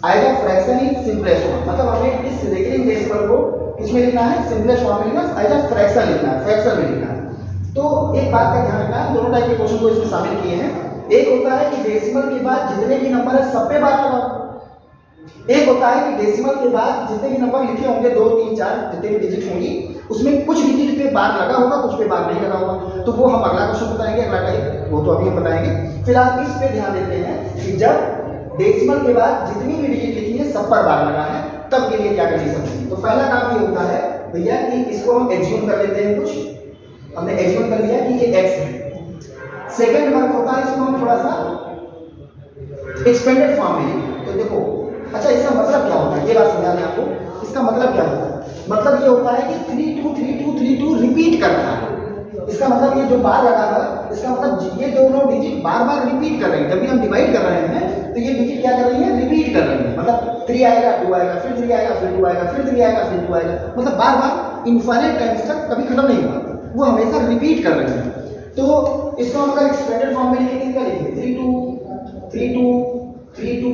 आएगा फ्रैक्शन इन सिंपलेस्ट फॉर्म, मतलब हमें इस रिकरिंग डेसिमल को किसमें लिखना है, सिंपलेस्ट फॉर्म में लिखना है, आएगा फ्रैक्शन लिखना है, फ्रैक्शन में लिखना है। तो एक बात का ध्यान रखना है, दोनों टाइप के क्वेश्चन को इसमें शामिल किए हैं। एक होता है कि डेसिमल के बाद जितने भी नंबर है सब पे बार लगाओ, एक होता है कि डेसिमल के बाद जितने भी नंबर लिखे होंगे 2 3 4 जितने भी डिजिट होंगी उसमें कुछ डिजिट पे बार लगा होगा, कुछ पे बार नहीं लगा होगा। तो वो हम अगला क्वेश्चन बताएंगे, अगला टाइप वो तो अभी हम बताएंगे। फिलहाल इस पे ध्यान देते हैं कि जब डेसिमल के बाद जितनी भी डिजिट लिखी है सब पर बार लगा है, तब के लिए क्या कंडीशन है। तो पहला काम ये होता है भैया कि इसको हम एज्यूम कर लेते हैं, कुछ हमने एज्यूम कर लिया कि ये x है। सेकंड वर्क होता है, इसको हम थोड़ा सा एक्सपेंडेड फॉर्म में। तो देखो अच्छा, इसका मतलब क्या होता है, ये बात समझा दें आपको। इसका मतलब क्या होता है, मतलब ये होता है कि 323232 रिपीट कर रहा है। इसका मतलब ये जो बार लगा है, इसका मतलब ये दोनों डिजिट बार बार रिपीट कर रहे हैं। जब भी हम डिवाइड कर रहे हैं तो ये डिजिट क्या कर रही है, रिपीट कर रही है। मतलब 3 आएगा, 2 आएगा, फिर 3 आएगा, फिर 2 आएगा, फिर 3 आएगा, फिर 2 आएगा, मतलब बार बार इनफाइनाइट टाइम्स तक कभी खत्म नहीं होगा, वो हमेशा रिपीट कर रहे हैं। तो इसको हम अगर एक्सपेंडेड फॉर्म में लिखेंगे क्या लिखेंगे, 32 32 32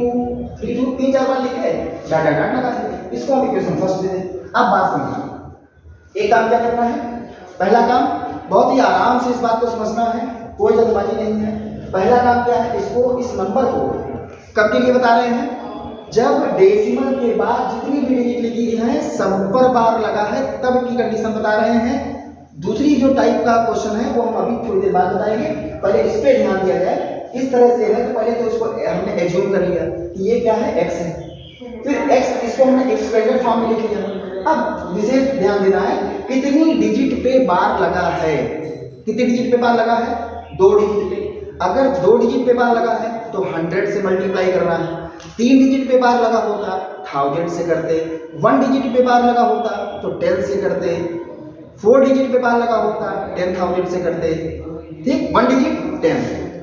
32 3-4 बार लिखे डाटा डाट लगा देंगे। इसको हम इक्वेशन फर्स्ट दे दें। अब बात समझिए, एक काम क्या करना है, पहला काम बहुत ही आराम से इस बात को समझना है, कोई जल्दबाजी नहीं है। पहला काम क्या है, इसको इस नंबर को कब के लिए बता रहे हैं, जब डेसिमल के बाद जितनी भी डिजिट लिखी है सब पर बार लगा है, तब की कंडीशन बता रहे हैं। दूसरी जो टाइप का क्वेश्चन है वो हम अभी थोड़ी देर बाद बताएंगे, पहले इस पे ध्यान दिया जाए। इस तरह से है तो पहले तो इसको हमने एज्यूम कर लिया कि ये क्या है, x है, फिर x इसको हमने एक्सपेंडेड फॉर्म में लिख लिया। अब विशेष ध्यान देना है कितनी डिजिट पे बार लगा है, कितनी डिजिट पे बार लगा है, 2 डिजिट पे। अगर 2 डिजिट पे बार लगा है तो 100 से मल्टीप्लाई करना है। 3 डिजिट पे बार लगा होता 1000 से करते, 1 डिजिट पे बार लगा होता तो 10 से करते, 4 डिजिट पे बार लगा होता 10,000 से करते, ठीक। 1 डिजिट 10,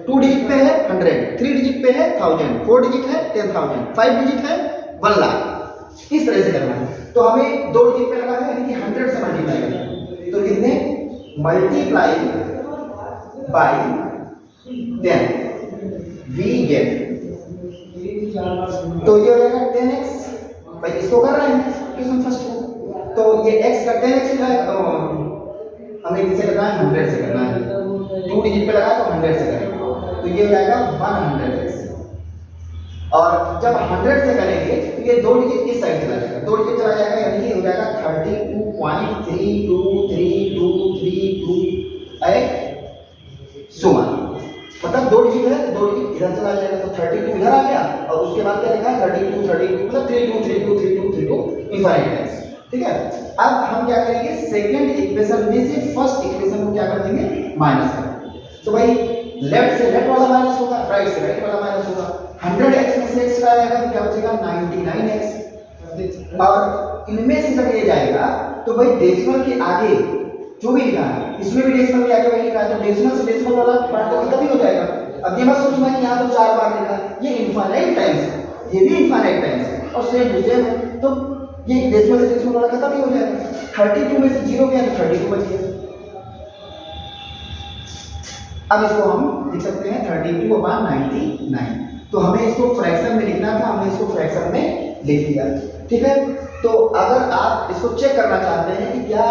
2 डिजिट पे है 100, 3 डिजिट पे है 1000, 4 डिजिट है 10,000, 5 डिजिट है 1 लाख। इस तरह से करना है। तो हमें 2 डिजिट पे लगा है यानी कि 100 से मल्टीप्लाई करना है, तो कितने, मल्टीप्लाई बाय 10 वी गेट, तो ये हो जाएगा 10x। भाई इसको कर रहे हैं क्वेश्चन फर्स्ट को, तो ये x का 10x है, हमें किससे करना है, 100 से करना है। 2 डिजिट पे लगा तो 100 से करेंगे, तो ये हो जाएगा 100x। और जब 100 से करेंगे तो ये 2 डिजिट इस साइड चला जाएगा, 2 डिजिट चला जाएगा यानी कि हो जाएगा 32.3232 सो मतलब 2 डिजिट है, 2 डिजिट इधर चला जाएगा तो 32 इधर आ गया, और उसके बाद क्या लिखा है 32 32 मतलब 32 32 32 32 इनफाइनाइट टाइम्स, ठीक है। अब हम क्या करेंगे, सेकंड इक्वेशन में से फर्स्ट इक्वेशन को क्या कर देंगे, माइनस कर देंगे। तो भाई लेफ्ट से लेफ्ट वाला माइनस होगा, राइट से राइट वाला माइनस होगा। 100x में से एक्स्ट्रा आएगा तो क्या बचेगा, 99x। और इनमें से जब ये जाएगा तो भाई डेसिमल के आगे जो भी लिखा है, इसमें भी डेसिमल के आगे वही लिखा है, तो डेसिमल से डेसिमल वाला पार्ट तो खत्म ही हो जाएगा। अब ये मत सोचना कि यहाँ तो 4 बार लिखा है, ये इनफाइनाइट टाइम्स है, ये भी इनफाइनाइट टाइम्स है, और सेम टू सेम है, तो ये डेसिमल से डेसिमल वाला खत्म ही हो जाएगा। 32 में से 0 गया तो 32 बच गया। अब इसको हम लिख सकते हैं 32/99। तो हमें इसको फ्रैक्शन में लिखना था, हमने इसको फ्रैक्शन में लिख दिया, ठीक है। तो अगर आप इसको चेक करना चाहते हैं कि क्या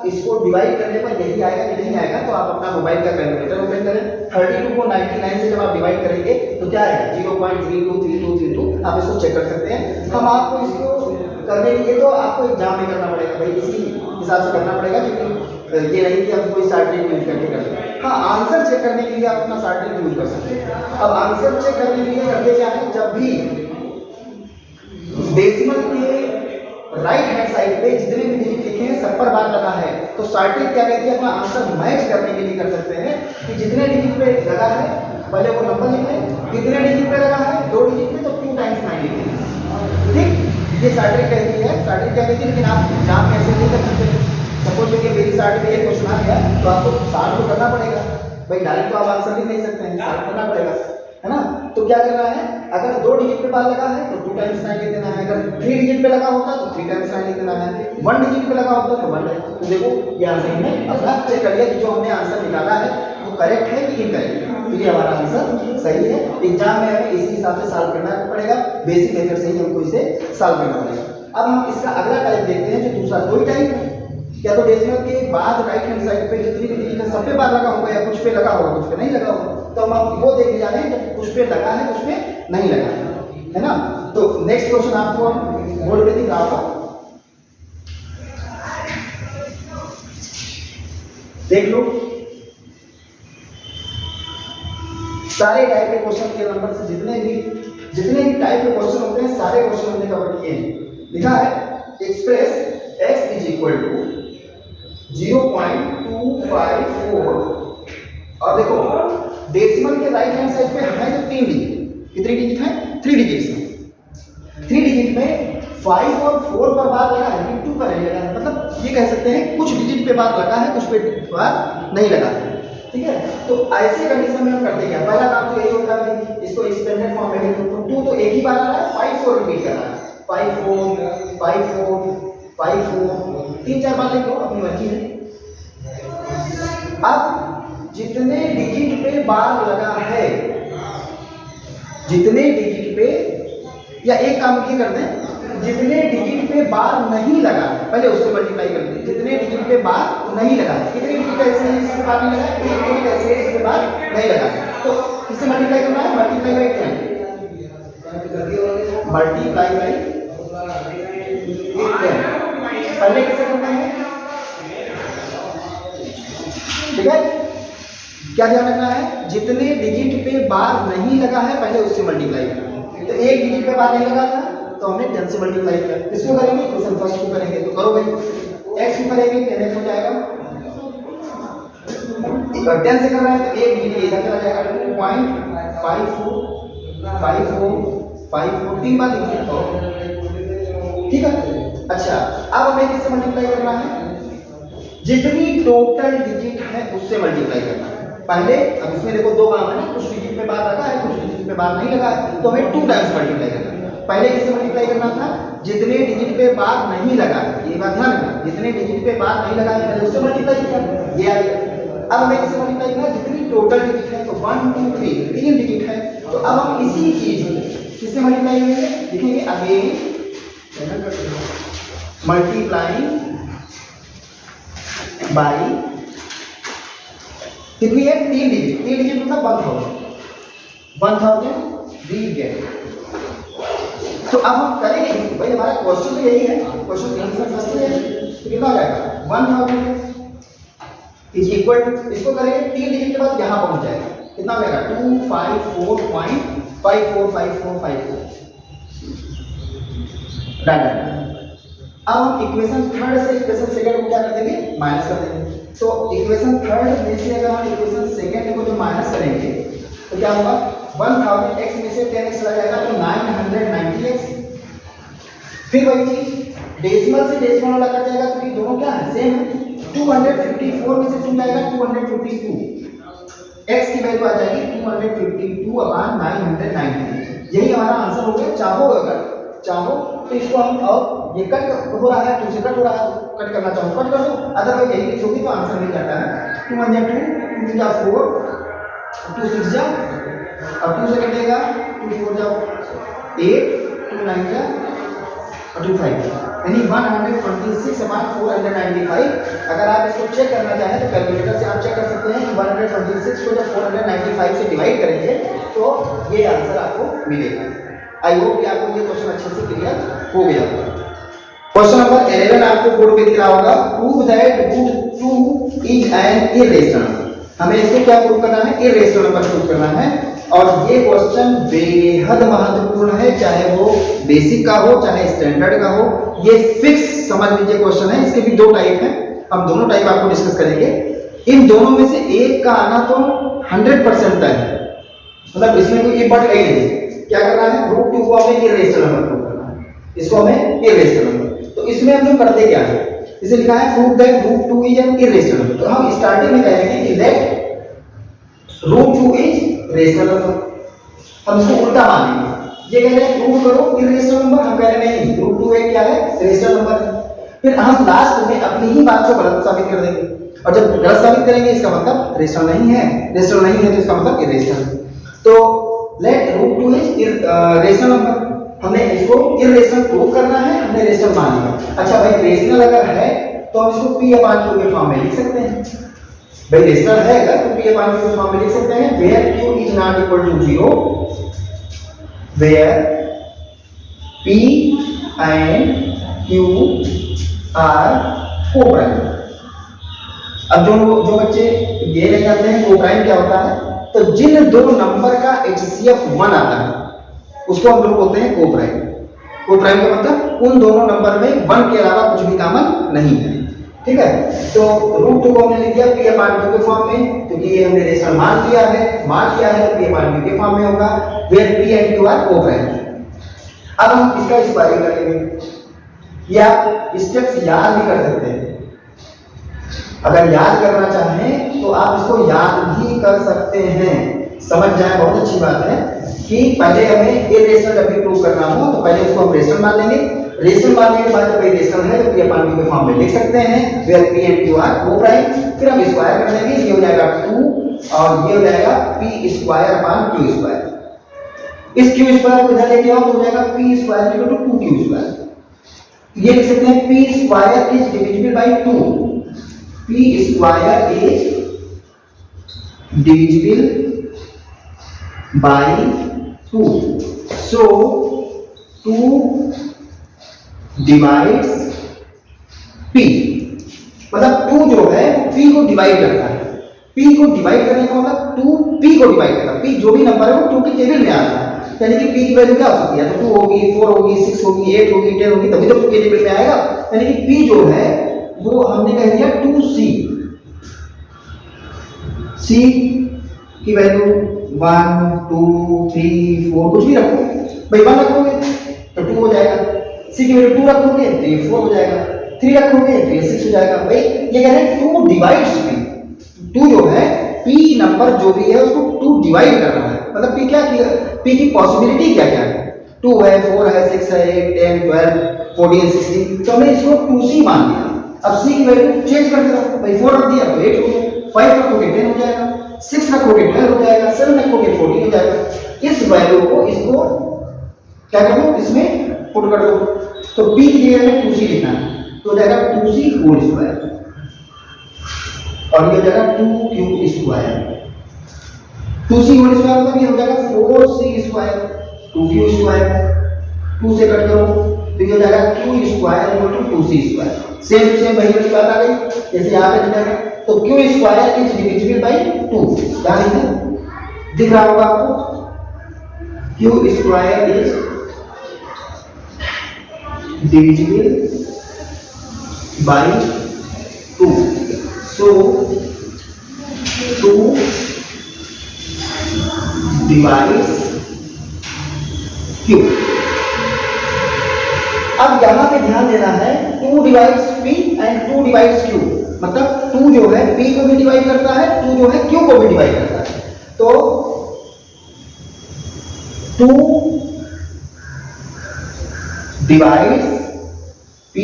इसको डिवाइड करने पर यही आएगा कि नहीं आएगा, तो आप अपना मोबाइल का कैलकुलेटर ओपन करें। 32 को 99 से जब आप डिवाइड करेंगे तो क्या आएगा, 0.323232। आप इसको चेक कर सकते हैं। हम आपको इसको करने के लिए तो आपको एग्जाम में करना पड़ेगा भाई, इसी हिसाब से करना पड़ेगा, क्योंकि ये नहीं कि हम कोई शार्ट ट्रिक यूज करके कर सकते। हाँ, आंसर चेक करने के लिए आप अपना शार्ट ट्रिक यूज कर सकते हैं। अब आंसर चेक करने के लिए करते क्या है, जब भी डेसिमल के राइट हैंड साइड पे जितने भी डिजिट लिखे हैं सब पर बार लगा है, तो शार्ट ट्रिक क्या कहती है, अपना आंसर मैच करने के लिए कर सकते हैं कि जितने डिजिट पे लगा है पहले वो नंबर लिख लें, कितने डिजिट पे लगा है 2 डिजिट पे तो 2 × 9 लिख लें, ठीक। ये शार्ट ट्रिक कहती है, शार्ट ट्रिक क्या कहती है, लेकिन आप एग्जाम में ऐसे नहीं कर सकते। सपोज देखिए मेरी शार्ट में ये क्वेश्चन आ गया तो आपको शार्ट तो करना पड़ेगा भाई, डायरेक्ट तो आप आंसर लिख नहीं सकते हैं, शार्ट करना पड़ेगा। है ना। तो क्या करना है, अगर 2 डिजिट पे बार लगा है तो 2 टाइम्स 9 लिख देना है, अगर 3 डिजिट पे लगा होता तो 3 टाइम्स 9 लिख देना है, 1 डिजिट पे लगा होता तो 1 टाइम्स। तो देखो ये आंसर हमने अपना चेक कर लिया कि जो हमने आंसर निकाला है वो करेक्ट है कि इनकरेक्ट है। तो ये हमारा आंसर सही है। एग्जाम में हमें इसी हिसाब से सॉल्व करना पड़ेगा, बेसिक मेथड से ही हमको इसे सॉल्व करना पड़ेगा। अब हम इसका अगला टाइप देखते हैं, जो दूसरा 2 टाइप है। या तो डेसिमल के बाद राइट हैंड साइड पे जितनी भी डिजिट है सब पे बार लगा होगा, या कुछ पे लगा होगा कुछ पे नहीं लगा होगा। तो हम वो देखने जा रहे हैं कि कुछ पे लगा है कुछ पे नहीं लगा है ना। तो नेक्स्ट क्वेश्चन आपको बोर्ड पे दिख रहा होगा, देख लो। सारे टाइप के क्वेश्चन के नंबर से जितने भी टाइप के क्वेश्चन होते हैं सारे क्वेश्चन हमने कवर किए हैं। लिखा है express x is equal to 0.254 और देखो डेसिमल के राइट हैंड साइड पे है जो 3 डिजिट, कितनी डिजिट है 3 डिजिट्स में। 3 डिजिट में 5 और 4 पर बार लगा है, 2 पर नहीं लगा है। मतलब ये कह सकते हैं कुछ डिजिट पे बार लगा है कुछ पे बार नहीं लगा है, ठीक है। तो ऐसे कंडीशन में हम करते क्या, पहला काम तो यही होता है इसको स्टैंडर्ड फॉर्म में लिख दो। 2 तो एक ही बार आ रहा है, 5 4 रिपीट कर रहा है, 5 4 5 4 5 4 3-4 बार लिख लो, अपनी मर्जी है। अब जितने डिजिट पे बार लगा है, जितने डिजिट पे, या एक काम ये कर दें, जितने डिजिट पे बार नहीं लगा है पहले उससे मल्टीप्लाई कर दें। जितने डिजिट पे बार नहीं लगा है, कितने डिजिट ऐसे हैं जिसपे बार नहीं लगा है, एक डिजिट ऐसे है जिसपे बार नहीं लगा है। तो इससे मल्टीप्लाई करना है, मल्टीप्लाई बाय क्या है, मल्टीप्लाई बाय 10। पहले कैसे करना है, ठीक है। क्या ध्यान रखना है, जितने डिजिट पे बार नहीं लगा है पहले उससे मल्टीप्लाई करना। तो एक डिजिट पे बार नहीं लगा था तो हमने 10 से मल्टीप्लाई किया। इसको करेंगे क्वेश्चन फर्स्ट को करेंगे, तो करो भाई, x को करेंगे 10x हो जाएगा, 10 से कर रहा है तो एक डिजिट इधर चला जाएगा, 2.54 54 3 बार लिखिए, ठीक है। अच्छा अब हमें किससे मल्टीप्लाई करना है, जितनी टोटल डिजिट है उससे मल्टीप्लाई करना है पहले। अब इसमें देखो 2 काम है ना, कुछ डिजिट पे बार लगा है कुछ डिजिट पे बार नहीं लगा है, तो हमें 2 टाइम्स मल्टीप्लाई करना है। पहले किससे मल्टीप्लाई करना था, जितने डिजिट पे बार नहीं लगा है, ये बात ध्यान रखना, जितने डिजिट पे बार नहीं लगा है पहले उससे मल्टीप्लाई किया, ये आ गया। अब हमें किससे मल्टीप्लाई करना है, जितनी टोटल डिजिट है, तो 1 2 3 डिजिट है। तो अब हम इसी चीज किससे मल्टीप्लाई करेंगे, लिखेंगे अगेन मल्टीप्लाइंग बाई कितनी है 3 डिजिट, 3 डिजिट मतलब 1000 वी गेट। तो अब हम करेंगे भाई, हमारा क्वेश्चन तो यही है, क्वेश्चन आंसर फर्स्ट है, तो कितना हो जाएगा 1000 इज इक्वल टू, इसको करेंगे 3 डिजिट के बाद यहां पहुंच जाएगा, कितना हो जाएगा 254.545454 डन। अब हम इक्वेशन थर्ड से इक्वेशन सेकंड को क्या कर देंगे, माइनस कर देंगे। तो इक्वेशन थर्ड में से अगर हम इक्वेशन सेकंड को जो माइनस करेंगे तो क्या होगा, 1000x में से 10x चला जाएगा तो 990x। फिर वही चीज डेसिमल से डेसिमल वाला कट जाएगा, क्योंकि दोनों क्या है सेम है। 254 में से 2 जाएगा 252, x की वैल्यू आ जाएगी 252/990। यही हमारा आंसर हो गया। चाहो तो इसको हम, और ये कट हो रहा है 2 से कट हो रहा है, कट करना चाहो कट कर दो, अदरवाइज यही लिखोगे तो आंसर मिल जाता है। 2 1 2 2 जा 4 2 6 जा, और 2 से कटेगा 2 4 जा 8 2 9 जा और 2 5, यानी 126/495। अगर आप इसको चेक करना चाहें तो कैलकुलेटर से आप चेक कर सकते हैं कि 126 को जब 495 से डिवाइड करेंगे तो ये आंसर आपको मिलेगा। आई होप कि आपको ये क्वेश्चन अच्छे से क्लियर हो गया होगा। क्वेश्चन नंबर 11 आपको बोर्ड पे दिख रहा होगा, prove that √2 is an irrational number. हमें इसको क्या प्रूव करना है, इरेशनल नंबर प्रूव करना है। और ये क्वेश्चन बेहद महत्वपूर्ण है, चाहे वो बेसिक का हो चाहे स्टैंडर्ड का हो, ये फिक्स समझ लीजिए क्वेश्चन है। इसके भी 2 टाइप हैं, हम दोनों टाइप आपको डिस्कस करेंगे। इन दोनों में से एक का आना तो 100% तय है, मतलब इसमें कोई एक बात कही नहीं। क्या करना है, √2 को हमें इरेशनल नंबर प्रूव करना है, इसको हमें इरेशनल नंबर। तो इसमें हम लोग करते क्या है, इसे लिखा है prove that √2 is an irrational number. तो हम स्टार्टिंग में कहेंगे कि लेट √2 इज रेशनल नंबर, हम इसको उल्टा मानेंगे। ये कह रहे हैं प्रूव करो इरेशनल नंबर, हम कह रहे हैं नहीं, रूट 2 क्या है, रेशनल नंबर है। फिर हम लास्ट में अपनी ही बात को गलत साबित कर देंगे, और जब गलत साबित करेंगे इसका मतलब रेशनल नहीं है, रेशनल नहीं है तो इसका मतलब इरेशनल। तो let root 2 is rational number, हमने इसको इरेशनल प्रूव करना है, हमने रेशनल मान लिया। अच्छा भाई रेशनल अगर है तो हम इसको p अपॉन q के फॉर्म में लिख सकते हैं। भाई रेशनल है अगर तो p अपॉन q के फॉर्म में लिख सकते हैं, where q is not equal to 0, where p and q are coprime. अब जो बच्चे ये नहीं जानते हैं कोप्राइम क्या होता है, तो जिन दो नंबर का HCF 1 आता है उसको हम लोग बोलते हैं कोप्राइम। कोप्राइम का मतलब उन दोनों नंबर में 1 के अलावा कुछ भी कॉमन नहीं है, ठीक है। तो रूट 2 को हमने लिख दिया p अपॉन q के फॉर्म में, क्योंकि ये हमने रेशनल मान लिया है तो p अपॉन q के फॉर्म में होगा, where p and q are coprime. अब हम इसका स्क्वायरिंग करेंगे, या स्टेप्स याद भी कर सकते हैं। अगर याद करना चाहें तो आप इसको याद भी कर सकते हैं, समझ जाए बहुत अच्छी बात है कि पहले हमें इरेशनल जब भी प्रूव करना हो तो पहले उसको हम रेशनल मान लेंगे, रेशनल मानने के बाद जब रेशनल है तो p अपॉन q के फॉर्म में लिख सकते हैं, where p and q are coprime. फिर हम स्क्वायर कर लेंगे, ये हो जाएगा 2 और ये हो जाएगा p square upon q square. इस q स्क्वायर को इधर लेके आओ तो हो जाएगा p square equal to 2q square. ये लिख सकते हैं p square is divisible by 2, p square is divisible by 2, so 2 divides p, मतलब 2 जो है p को डिवाइड करता है। p को डिवाइड करने का मतलब 2 p को डिवाइड करता है, p जो भी नंबर है वो 2 की टेबल में आता है, यानी कि p की वैल्यू क्या हो सकती है, तो 2 होगी, 4 होगी, 6 होगी, 8 होगी, 10 होगी, तभी तो 2 की टेबल में आएगा। यानी कि p जो है वो हमने कह दिया 2c, c की वैल्यू 1 2 3 4 कुछ भी रखो भाई, 1 रखोगे तो 2 हो जाएगा, c की वैल्यू 2 रखोगे तो ये 4 हो जाएगा, 3 रखोगे तो ये 6 हो जाएगा। भाई ये कह रहे हैं 2 डिवाइड्स p, 2 जो है p नंबर जो भी है उसको 2 डिवाइड कर रहा है, मतलब p क्या किया, p की पॉसिबिलिटी क्या क्या है, 2 है, 4 है, 6 है, 8 10 12 14 16, तो हमने इसको 2c मान लिया। अब c की वैल्यू चेंज कर दिया, भाई 4 रख दिया तो 8 हो गया, 5 रखोगे 10 हो जाएगा, 6 रखोगे 12 हो जाएगा, 7 रखोगे 14 हो जाएगा। इस वैल्यू को इसको क्या कर दो, इसमें पुट कर दो, तो p की जगह में 2c लिखना है तो हो जाएगा 2c होल स्क्वायर, और ये हो जाएगा 2q square. 2c whole square मतलब ये हो जाएगा 4c स्क्वायर, 2q स्क्वायर, 2 से कट करो तो ये हो जाएगा q square equal to 2c square. Same to same वही वाली बात आ गई, जैसे यहाँ पे दिखा है, तो q square is divisible by 2, क्या लिखा दिख रहा होगा आपको, q square is divisible by 2, so 2 divides q। अब यहां पे ध्यान देना है 2 divides p and 2 divides q, मतलब 2 जो है p को भी डिवाइड करता है, 2 जो है q को भी डिवाइड करता है, तो 2 divides p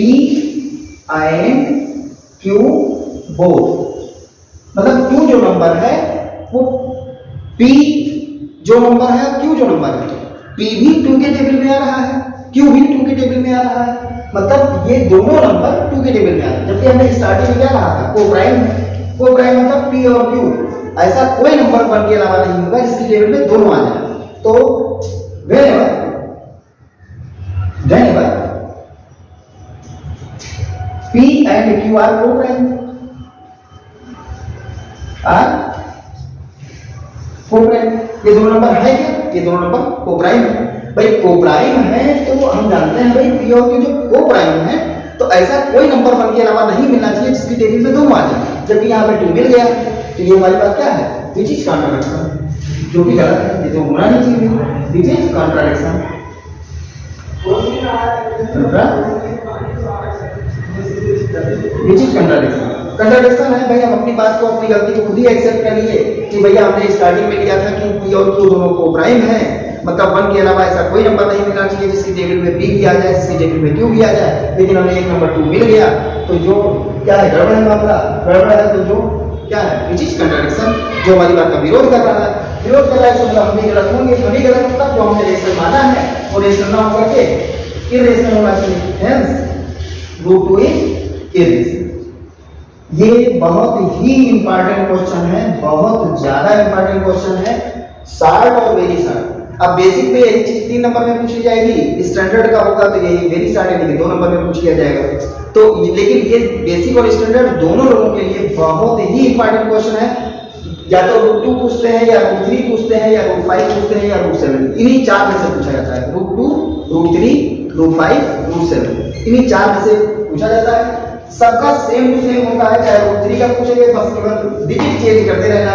and q both, मतलब q जो नंबर है वो p जो नंबर है, q जो नंबर है, p भी 2 के टेबल में आ रहा है, q भी 2 के टेबल में आ रहा है, मतलब ये दोनों नंबर 2 के टेबल में आ रहे हैं। जबकि हमने स्टार्टिंग में क्या कहा था, कोप्राइम, कोप्राइम मतलब p और q, ऐसा कोई नंबर 1 के अलावा नहीं होगा जिसकी टेबल में दोनों आ जाए। तो whenever p and q are co-prime, ये दोनों नंबर है क्या, ये दोनों नंबर कोप्राइम है। भाई कोप्राइम है तो हम जानते हैं भाई p और q जो कोप्राइम है तो ऐसा कोई नंबर 1 के अलावा नहीं मिलना चाहिए जिसकी टेबल में दोनों आ जाए, जबकि यहाँ पे 2 मिल गया, तो ये हमारी बात क्या है, विच इज कॉन्ट्राडिक्शन, जो कि गलत है, ये तो होना नहीं चाहिए, which is contradiction, which is contradiction. Contradiction है भाई, हम अपनी बात को, अपनी गलती को खुद ही एक्सेप्ट कर लिए कि भैया हमने स्टार्टिंग में लिया था कि पी और क्यू दोनों को प्राइम है, मतलब 1 के अलावा ऐसा कोई नंबर नहीं मिलना चाहिए जिसकी टेबल में पी भी आ जाए, जिसकी टेबल में क्यू भी आ जाए, लेकिन हमें एक नंबर 2 मिल गया, तो जो क्या है, गड़बड़ है मामला, गड़बड़ है, तो जो क्या है, विच इज कंट्राडिक्शन, जो हमारी बात का विरोध कर रहा है, विरोध कर रहा है, मतलब हम भी गलत होंगे, तो नहीं गलत होता, जो हमने रेशनल माना है वो रेशनल ना होकर के इर्रेशनल होना चाहिए, हेंस रूट 2 इज इर्रेशनल। ये बहुत ही इंपॉर्टेंट क्वेश्चन है, बहुत ज्यादा इंपॉर्टेंट क्वेश्चन है, शार्ट और वेरी शार्ट। अब बेसिक में यही चीज 3 नंबर में पूछी जाएगी, स्टैंडर्ड का होगा तो यही वेरी शार्ट यानी कि 2 नंबर में पूछ लिया जाएगा। तो लेकिन ये बेसिक और स्टैंडर्ड दोनों लोगों के लिए बहुत ही इंपॉर्टेंट क्वेश्चन है। या तो रूट 2 पूछते हैं, या रूट 3 पूछते हैं, या रूट 5 पूछते हैं, या रूट 7, इन्हीं 4 में से पूछा जाता है। रूट 2, रूट 3, रूट 5, रूट 7, इन्हीं 4 में से पूछा जाता है। सबका सेम टू सेम होता है, चाहे रूट 3 का पूछेंगे, बस केवल डिजिट चेंज करते रहना है,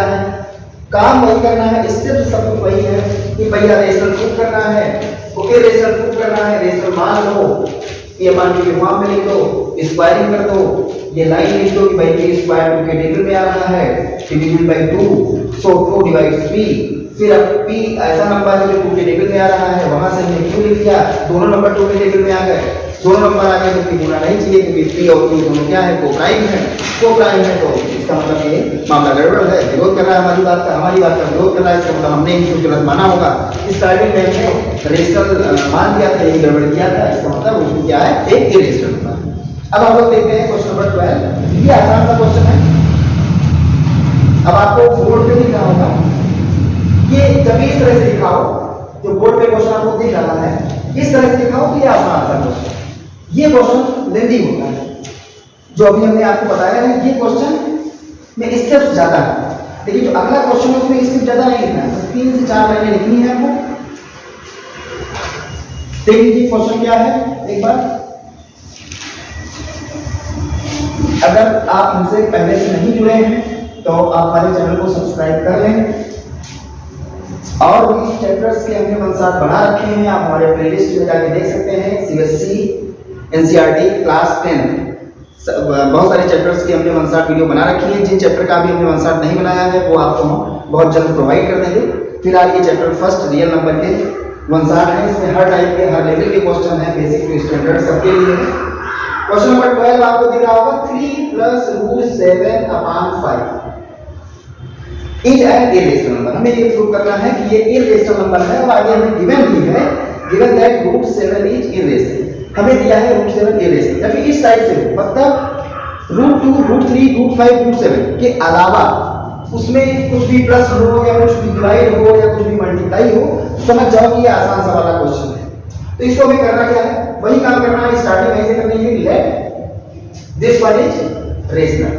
काम वही करना है, स्टेप सब कुछ वही है कि भैया रेशनल प्रूफ करना है, ओके रेशनल प्रूफ करना है, रेशनल मान लो, ये मान के फॉर्म में लिख दो, स्क्वायरिंग कर दो, ये लाइन लिख दो कि भाई के स्क्वायर 2 के टेबल में आ रहा है, division bye 2, so 2 divides p, फिर अब p ऐसा नंबर है जो 2 के टेबल में आ रहा है, वहां से हमने q लिख दिया, दोनों नंबर 2 के टेबल में आ गए, दोनों नंबर आ गए, तो गुना नहीं चाहिए क्योंकि p और q दोनों क्या है, को-प्राइम है, को-प्राइम है, तो इसका मतलब ये मामला गड़बड़ है, विरोध कर रहा है हमारी बात का विरोध कर रहा है, इसका मतलब हमने इनको गलत माना होगा। स्टार्टिंग में हमने रेशनल मान दिया था, यही गड़बड़ किया था, इसका मतलब वो क्या है, एक इरेशनल नंबर। अब हम लोग देखते हैं क्वेश्चन नंबर 12, ये आसान सा क्वेश्चन है। अब आपको बोर्ड पे लिखना होगा, ये जब इस तरह से लिखा हो, जो बोर्ड पे क्वेश्चन आपको दिख रहा है, इस तरह से लिखा हो कि ये आसान सा क्वेश्चन, ये क्वेश्चन लेंदी होता है, जो अभी हमने आपको बताया है, ये क्वेश्चन में स्टेप्स ज्यादा है, लेकिन जो अगला क्वेश्चन है उसमें स्टेप ज्यादा नहीं लिखना है, बस 3 से 4 लाइनें लिखनी है आपको। देख लीजिए क्वेश्चन क्या है एक बार। अगर आप हमसे पहले से नहीं जुड़े हैं तो आप हमारे चैनल को सब्सक्राइब कर लें, और भी चैप्टर्स के हमने मंसात बना रखे हैं, आप हमारे प्लेलिस्ट में जाके देख सकते हैं। सीबीएसई, एनसीईआरटी क्लास 10 बहुत सारे चैप्टर्स की हमने मंसात वीडियो बना रखी है। जिन चैप्टर का भी हमने मंसात नहीं बनाया है वो आपको हम बहुत जल्द प्रोवाइड कर देंगे। फिलहाल ये चैप्टर फर्स्ट रियल नंबर के मंसात है, इसमें हर टाइप के, हर लेवल के क्वेश्चन है, बेसिक टू स्टैंडर्ड सबके लिए है। क्वेश्चन नंबर 12 आपको दिख रहा होगा, 3 + √7/5 इज एन इरेशनल नंबर। हमें ये प्रूव करना है कि ये इरेशनल नंबर है, और आगे हमें गिवन भी है, गिवन दैट √7 इज इरेशनल, हमें दिया है √7 इरेशनल। जब इस टाइप से मतलब √2, √3, √5, √7 के अलावा उसमें कुछ भी प्लस हो, या कुछ भी डिवाइड हो, या कुछ भी मल्टीप्लाई हो, तो समझ जाओ कि ये आसान सा वाला क्वेश्चन है। तो इसको हमें करना क्या है, वही काम करना है, स्टार्टिंग ऐसे करनी है, let this one is rational,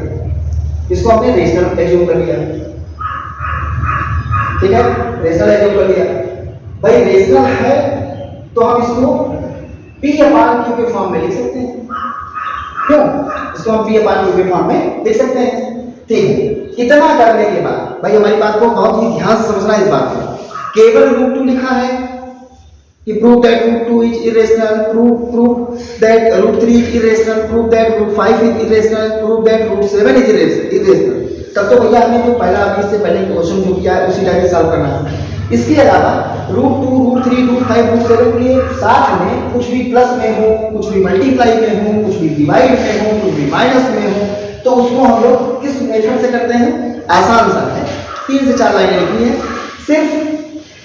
इसको हमने रेशनल एज्यूम कर लिया, ठीक है, रेशनल एज्यूम कर लिया। भाई रेशनल है तो हम इसको p/q के फॉर्म में लिख सकते हैं, क्यों, इसको हम p/q के फॉर्म में लिख सकते हैं, ठीक है। इतना करने के बाद भाई हमारी बात को बहुत ही ध्यान से समझना है। इस बात को केवल √2 लिखा है कि prove that √2 is irrational, prove that √3 is irrational, prove that √5 is irrational, prove that √7 is irrational, तब तो भैया हमने जो पहला अभी इससे पहले क्वेश्चन जो किया है उसी टाइप से सॉल्व करना है। इसके अलावा √2, √3, √5, √7 के साथ में कुछ भी प्लस में हो, कुछ भी मल्टीप्लाई में हो, कुछ भी डिवाइड में हो, कुछ भी माइनस में हो, तो उसको हम लोग किस मेथड से करते हैं, आसान सा है, 3 से 4 लाइनें लिखनी है। सिर्फ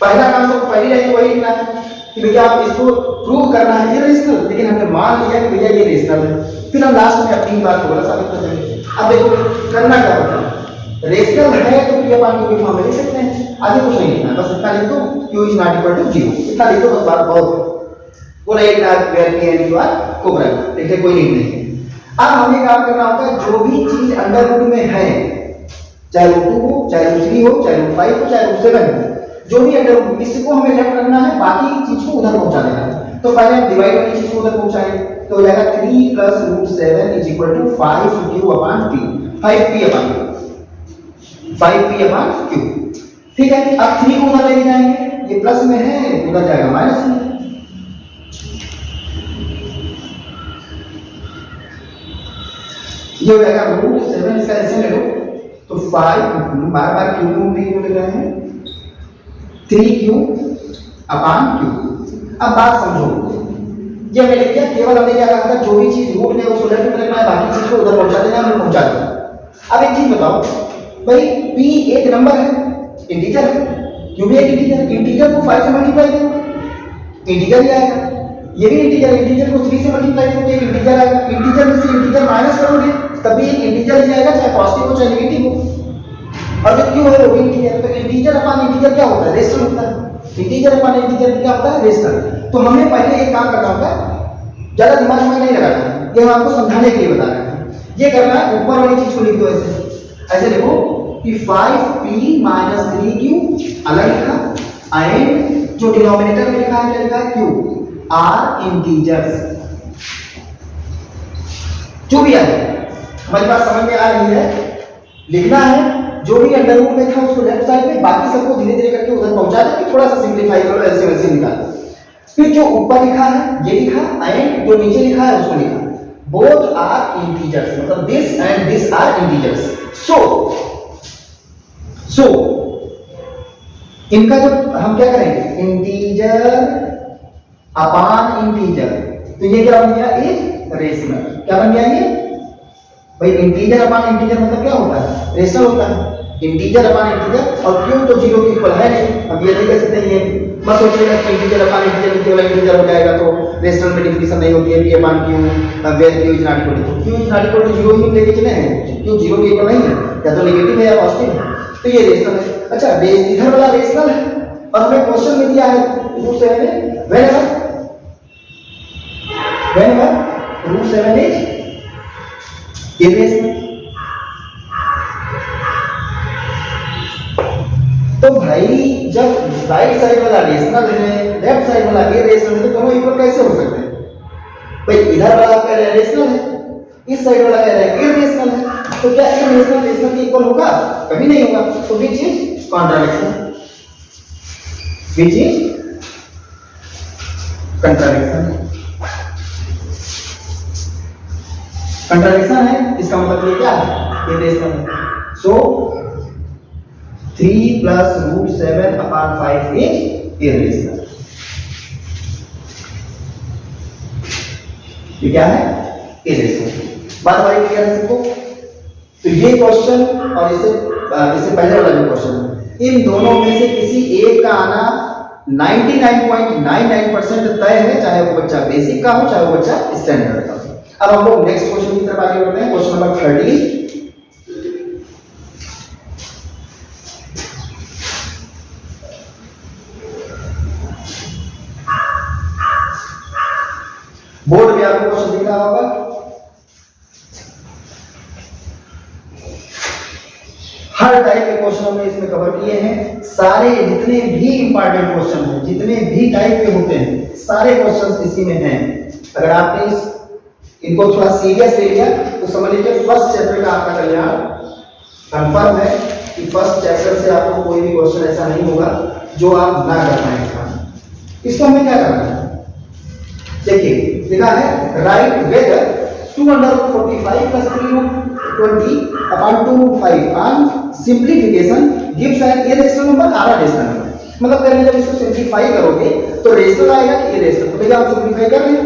पहला काम तो पहली लाइन वही लिखना है कि भैया आप इसको प्रूव करना है ये रेशनल, लेकिन हमने मान लिया कि भैया ये रेशनल है, फिर हम लास्ट में अपनी बात को गलत साबित कर देंगे। अब देखो करना क्या होता है, रेशनल है तो p/q के फॉर्म में लिख सकते हैं, आगे कुछ नहीं लिखना, बस इतना लिख दो q is not equal to 0, इतना लिख दो बस, बात बहुत वो नहीं लिखना where p and q are co-prime, ठीक है, कोई नीड नहीं। अब हमें काम करना होता है, जो भी चीज अंडर रूट में है, चाहे √2 हो, चाहे √3 हो, चाहे √5 हो, चाहे √7 हो, जो भी अंडर रूट, इसको हमें लेफ्ट रखना है, बाकी चीज को उधर पहुंचा देना है। तो पहले हम डिवाइड वाली चीज को उधर पहुंचाएंगे, तो हो जाएगा 3 + √7 is equal to 5q/p, 5p/q, 5p/q, ठीक है। अब 3 को उधर लेके जाएंगे, ये प्लस में है, उधर जाएगा माइनस में, ये हो जाएगा √7, इसका एलसीएम ले लो तो 5 बार बार क्यू लिख रहे हैं 3q/q। अब बात समझो, ये मैंने लिख दिया, केवल हमने क्या कहा था, जो भी चीज रूट में उसको लेफ्ट में रखना है, बाकी चीज को उधर पहुंचा देना, हमने पहुंचा दिया। अब एक चीज बताओ भाई, p एक नंबर है, इंटीजर है, क्यों भी एक इंटीजर को 5 से मल्टीप्लाई करो इंटीजर ही आएगा, ये भी इंटीजर को 3 से मल्टीप्लाई करो एक इंटीजर आएगा, इंटीजर में से इंटीजर माइनस करोगे तभी एक इंटीजर ही आएगा, चाहे पॉजिटिव हो चाहे नेगेटिव हो। और जो क्यों है वो भी इंटीजर, तो इंटीजर अपॉन इंटीजर क्या होता है, रेशनल होता है। इंटीजर अपॉन इंटीजर क्या होता है, रेशनल। तो हमें पहले एक काम करना होगा, ज्यादा दिमाग में नहीं लगाना है, ये हम आपको समझाने के लिए बता रहे हैं। ये करना है, ऊपर वाली चीज को लिख दो ऐसे लिखो कि 5p - 3q अलग लिखा, एंड जो डिनोमिनेटर में लिखा है क्या लिखा है, q आर इंटीजर्स। जो भी आए हमारी बात समझ में आ रही है, लिखना है जो भी अंडर रूट में था उसको लेफ्ट साइड में, बाकी सबको धीरे धीरे करके उधर पहुंचा दे, थोड़ा सा सिंपलीफाई करो, एलसीएम निकालो। फिर जो ऊपर लिखा है ये लिखा, एंड जो नीचे लिखा है उसको लिखा, बोथ आर इंटीजर्स, मतलब this and this are integers. So इनका जो हम क्या करेंगे, इंटीजर अपॉन इंटीजर, तो ये क्या बन गया, एक रेशनल। क्या बन गया ये भाई, इंटीजर अपॉन इंटीजर मतलब क्या होता है, रेशनल होता है। इंटीजर अपॉन इंटीजर, और क्यों तो 0 के इक्वल है नहीं, अब ये नहीं कह सकते, ये मत सोचिएगा कि इंटीजर अपॉन इंटीजर केवल इंटीजर हो जाएगा तो रेशनल में डिफिनेशन नहीं होती है, p upon q where q is not equal to q is not equal to 0 ही लेके चले हैं, क्यों 0 के इक्वल नहीं है, या तो नेगेटिव है या पॉजिटिव है, तो ये रेशनल है। अच्छा, इधर वाला रेशनल है, और हमें क्वेश्चन में दिया है √7 whenever √7 is irrational। तो भाई जब राइट साइड वाला रेशनल है, लेफ्ट साइड वाला इरेशनल है, तो दोनों इक्वल कैसे हो सकते हैं भाई? इधर वाला कह रहा है रेशनल है, इस साइड वाला कह रहा है इरेशनल है, तो क्या इरेशनल रेशनल के इक्वल होगा? कभी नहीं होगा। तो which is contradiction, which is contradiction. Contradiction है, इसका मतलब ये क्या है, इरेशनल है। सो 3 + √7/5 इज इरेशनल। ये क्या है, इरेशनल। बात हमारी क्लियर है सबको? तो ये क्वेश्चन और इससे पहले वाला जो क्वेश्चन है, इन दोनों में से किसी एक का आना 99.99% तय है, चाहे वो बच्चा बेसिक का हो चाहे वो बच्चा स्टैंडर्ड का हो। अब हम लोग नेक्स्ट क्वेश्चन की तरफ आगे बढ़ते हैं, क्वेश्चन नंबर 30। बोर्ड पे आपको क्वेश्चन दिख रहा होगा। हर टाइप के क्वेश्चन हमने इसमें कवर किए हैं, सारे जितने भी इंपॉर्टेंट क्वेश्चन हैं, जितने भी टाइप के होते हैं, सारे क्वेश्चंस इसी में हैं। अगर आपने इनको थोड़ा सीरियस ले लिया तो समझ लीजिए फर्स्ट चैप्टर का आपका कल्याण कंफर्म है कि फर्स्ट चैप्टर से आपको कोई भी क्वेश्चन ऐसा नहीं होगा जो आप ना कर पाएंगे। इसको हमें क्या करना है, देखिए लिखा है write whether 2/45 + 3/20/2/5 on simplification gives an irrational number or rational number. मतलब करेंगे जब इसको सिंप्लीफाई करोगे तो रेशनल आएगा कि इरेशनल, तो भैया आप सिंप्लीफाई कर लें,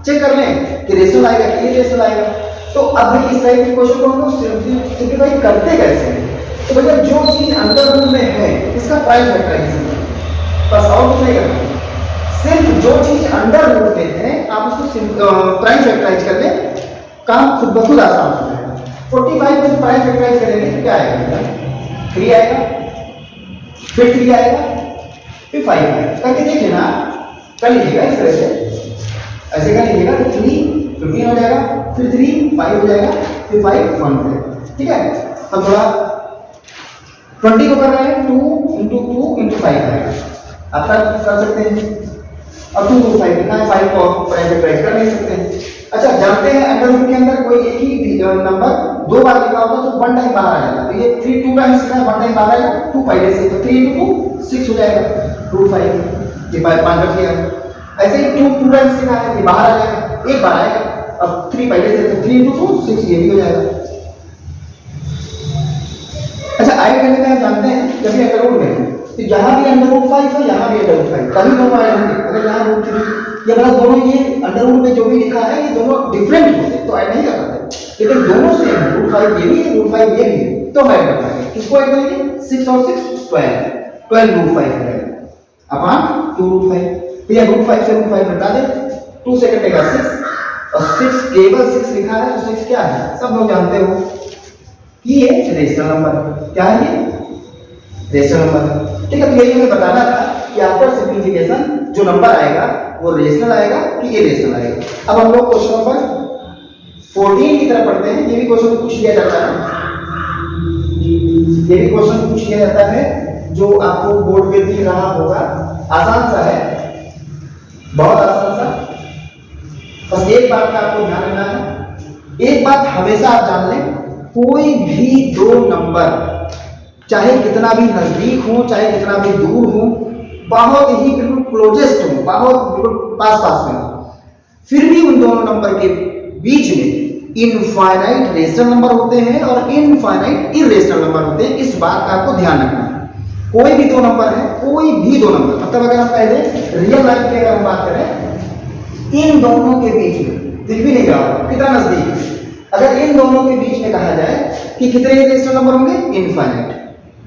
चेक कर लें कि रेशनल आएगा कि इरेशनल आएगा। तो अब इस टाइप के क्वेश्चन को हम लोग सिंप्लीफाई करते कैसे हैं, तो भैया जो चीज अंडर रूट में है इसका प्राइम फैक्टराइजेशन, बस और कुछ नहीं करना, सिर्फ जो चीज अंडर रूट में है आप उसको प्राइम फैक्टराइज कर लें, काम खुद ब खुद आसान हो जाएगा। 45 को प्राइम फैक्टराइज करेंगे तो क्या आएगा, 3 आएगा, फिर 3 आएगा, फिर 5 आएगा। करके देख लेना, कर लीजिएगा इस तरह से, ऐसे कर लीजिएगा तो 3 15 हो जाएगा, फिर 3 5 हो जाएगा, फिर 5 1 हो जाएगा। ठीक है, हम थोड़ा 20 को कर रहे हैं, 2 × 2 × 5 आएगा, आप कर सकते हैं। अब 2 2 5 कितना है, 5 को प्राइम फैक्टराइज कर नहीं सकते हैं। अच्छा, जानते हैं अंडर रूट के अंदर कोई एक ही नंबर 2 बार लिखा होता तो 1 टाइम बाहर आ जाता, तो ये 3 2 टाइम्स लिखा है, 1 टाइम बाहर आएगा, 2 5 से, तो 3 × 2 6 हो जाएगा, 2 5 ये 5 रख लिया। ऐसे ही 2 2 टाइम्स लिखा है, ये बाहर आ जाएगा, एक बार आएगा, अब 3 पहले से 3 × 2 6 ये भी हो जाएगा। अच्छा ऐड करने में हम जानते हैं जब ये अंडर रूट में तो यहाँ भी अंडर रूट 5 है, यहाँ भी अंडर रूट 5, तभी दोनों ऐड होंगे। अगर यहाँ रूट 3 ये अगर दोनों ये अंडर रूट में जो भी लिखा है ये दोनों डिफरेंट होते तो ऐड नहीं कर पाते, लेकिन दोनों सेम है, रूट 5 ये भी है, रूट 5 ये भी है, तो हम ऐड कर पाएंगे। किसको ऐड करेंगे? 6 और 6 12 रूट 5 है अपॉन 2 रूट 5। तो ये रूट 5 से रूट 5 घटा दे, 2 से कटेगा 6 और 6 केवल 6 लिखा है तो 6 क्या है सब लोग जानते हो कि ये रेशनल नंबर। क्या है ये? Rational number. ठीक है, तो यही हमें बताना था कि आफ्टर सिंप्लीफिकेशन जो नंबर आएगा वो रेशनल आएगा कि इरेशनल आएगा। अब हम लोग क्वेश्चन नंबर 14 की तरफ पढ़ते हैं। ये भी क्वेश्चन पूछ लिया जाता है, ये भी क्वेश्चन पूछ लिया जाता है जो आपको बोर्ड पे दिख रहा होगा। आसान सा है, बहुत आसान सा। बस एक बात का आपको ध्यान रखना है, एक बात हमेशा आप जान लें, कोई भी दो नंबर चाहे कितना भी नजदीक हो चाहे कितना भी दूर हो, बहुत ही बिल्कुल क्लोजेस्ट हो, बहुत बिल्कुल पास पास में हो, फिर भी उन दोनों नंबर के बीच में इनफाइनाइट रेशनल नंबर होते हैं और इनफाइनाइट इरेशनल नंबर होते हैं। इस बात का आपको ध्यान रखना है। कोई भी दो नंबर है, कोई भी दो नंबर, मतलब अगर हम पहले रियल लाइफ की अगर हम बात करें, इन दोनों के बीच में दिख भी नहीं रहा कितना नजदीक, अगर इन दोनों के बीच में कहा जाए कि कितने इरेशनल नंबर होंगे? इनफाइनाइट।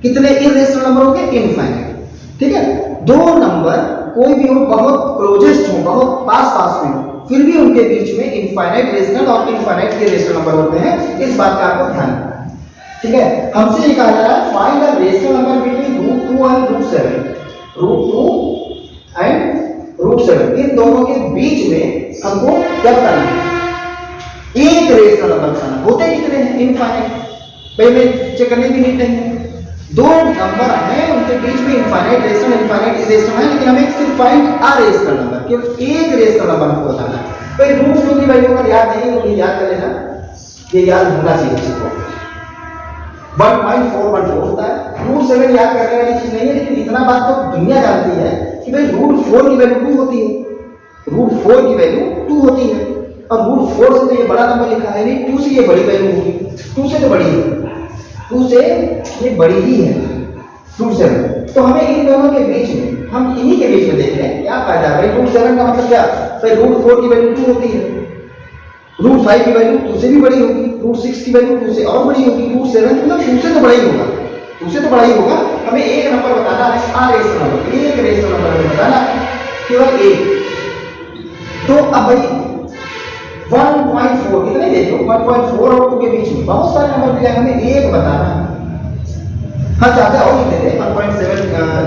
कितने इरेशनल नंबर होंगे? इनफाइनाइट। ठीक है, दो नंबर कोई भी हो, बहुत क्लोजेस्ट हो, बहुत पास पास में हो, फिर भी उनके बीच में इनफाइनाइट रेशनल और इनफाइनाइट इरेशनल नंबर होते हैं। इस बात का आपको ध्यान रखना है। ठीक है, हमसे ये कहा जा रहा है find the rational number between √2 and √7। √2 and √7 इन दोनों के बीच में हमको क्या बताना है? एक रेशनल नंबर बताना। होते कितने हैं? इनफाइनाइट। भाई मैं चेक करने की नीड नहीं है, दो नंबर हैं उनके बीच में इनफाइनाइट रेशनल इनफाइनाइट इरेशनल है, लेकिन हमें सिर्फ फाइंड अ रेशनल नंबर, केवल एक रेशनल नंबर हमको बताना है। भाई √2 की वैल्यू अगर याद नहीं है तो याद कर लेना, ये याद होना चाहिए किसी को। 1.414 होता है। √7 याद करने वाली चीज नहीं है, लेकिन इतना बात तो दुनिया जानती है कि भाई √4 की वैल्यू 2 होती है। √4 की वैल्यू 2 होती है और √4 से तो ये बड़ा नंबर लिखा है नहीं, 2 से ये बड़ी वैल्यू होगी, 2 से तो बड़ी है, 2 से ये बड़ी ही है √7। तो हमें इन दोनों के बीच में, हम इन्हीं के बीच में देख रहे हैं क्या फायदा है। भाई √7 का मतलब क्या? भाई √4 की वैल्यू 2 होती है, √5 की वैल्यू 2 से भी बड़ी होगी, √6 की वैल्यू 2 से और बड़ी होगी, √7 मतलब 2 से तो बड़ा ही होगा, 2 से तो बड़ा ही होगा। हमें एक नंबर बताना है, आ रेशनल नंबर, एक रेशनल नंबर हमें बताना है, केवल एक। तो अब भाई 1.4 कितने देखो, 1.4 और 2 के बीच में बहुत सारे नंबर दिया, हमें एक बताना है। हाँ चाहते और लिख देते 1.7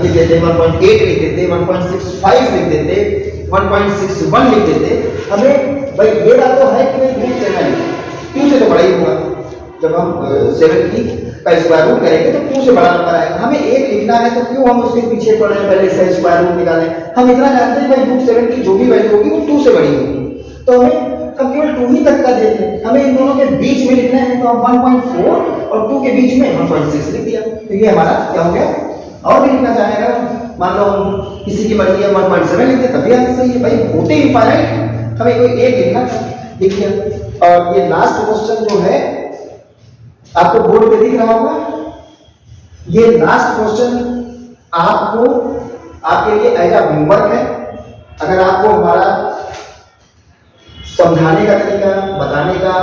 लिख देते, 1.8 लिख देते, 1.65 लिख देते, 1.61 लिख देते। हमें भाई ये बात तो है कि भाई √7 2 से तो बड़ा ही होगा, जब हम 7 की का स्क्वायर रूट करेंगे तो 2 से बड़ा नंबर आएगा। हमें एक लिखना है तो क्यों हम उसके पीछे पड़ रहे हैं, पहले इसका स्क्वायर रूट निकालें। हम इतना जानते हैं भाई √7 की जो भी वैल्यू होगी वो 2 से बड़ी होगी, तो हमें हम केवल 2 ही तक का देखें। हमें इन दोनों के बीच में लिखना है तो हम 1.4 और 2 के बीच में 1.6 लिख दिया, तो ये हमारा क्या हो गया। और भी लिखना चाहेगा, मान लो हम किसी की मर्जी है 1.7 लिखते तभी आंसर सही है। भाई होते ही इनफाइनाइट, हमें कोई एक लिखना लिख दिया। और ये लास्ट क्वेश्चन जो है आपको बोर्ड पे दिख रहा होगा, ये लास्ट क्वेश्चन आपको आपके लिए एज अ होमवर्क है। अगर आपको हमारा समझाने का तरीका, बताने का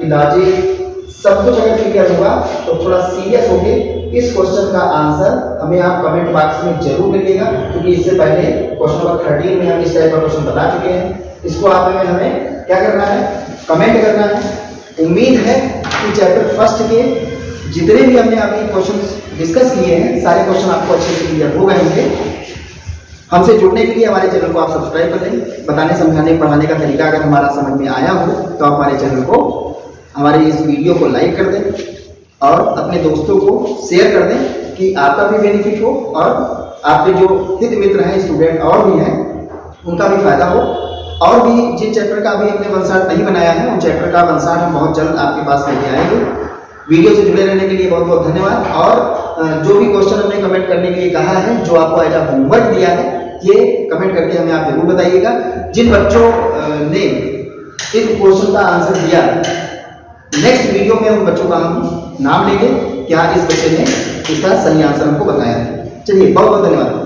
लॉजिक सब कुछ अगर क्लियर होगा तो थोड़ा सीरियस होके इस क्वेश्चन का आंसर हमें आप कमेंट बॉक्स में जरूर लिखिएगा, क्योंकि इससे पहले क्वेश्चन नंबर 13 में हम इस टाइप का क्वेश्चन बता चुके हैं। इसको आप हमें क्या करना है, कमेंट करना है। उम्मीद है कि चैप्टर फर्स्ट के जितने भी हमने अभी क्वेश्चन डिस्कस किए हैं सारे क्वेश्चन आपको अच्छे से क्लियर हो गए होंगे। हमसे जुड़ने के लिए हमारे चैनल को आप सब्सक्राइब कर लें। बताने समझाने पढ़ाने का तरीका अगर हमारा समझ में आया हो तो आप हमारे चैनल को, हमारे इस वीडियो को लाइक कर दें और अपने दोस्तों को शेयर कर दें कि आपका भी बेनिफिट हो और आपके जो हित मित्र हैं, स्टूडेंट और भी हैं, उनका भी फायदा हो। और भी जिन चैप्टर का अभी हमने वंशाट नहीं बनाया है उन चैप्टर का वंशाट हम बहुत जल्द आपके पास लेके आएंगे। वीडियो से जुड़े रहने के लिए बहुत बहुत धन्यवाद। और जो भी क्वेश्चन हमने कमेंट करने के लिए कहा है, जो आपको एज अ होमवर्क दिया है, ये कमेंट करके हमें आप जरूर बताइएगा। जिन बच्चों ने इस क्वेश्चन का आंसर दिया। नेक्स्ट वीडियो में उन बच्चों का हम नाम लेंगे, क्या इस बच्चे ने इसका सही आंसर हमको बताया। चलिए बहुत बहुत धन्यवाद।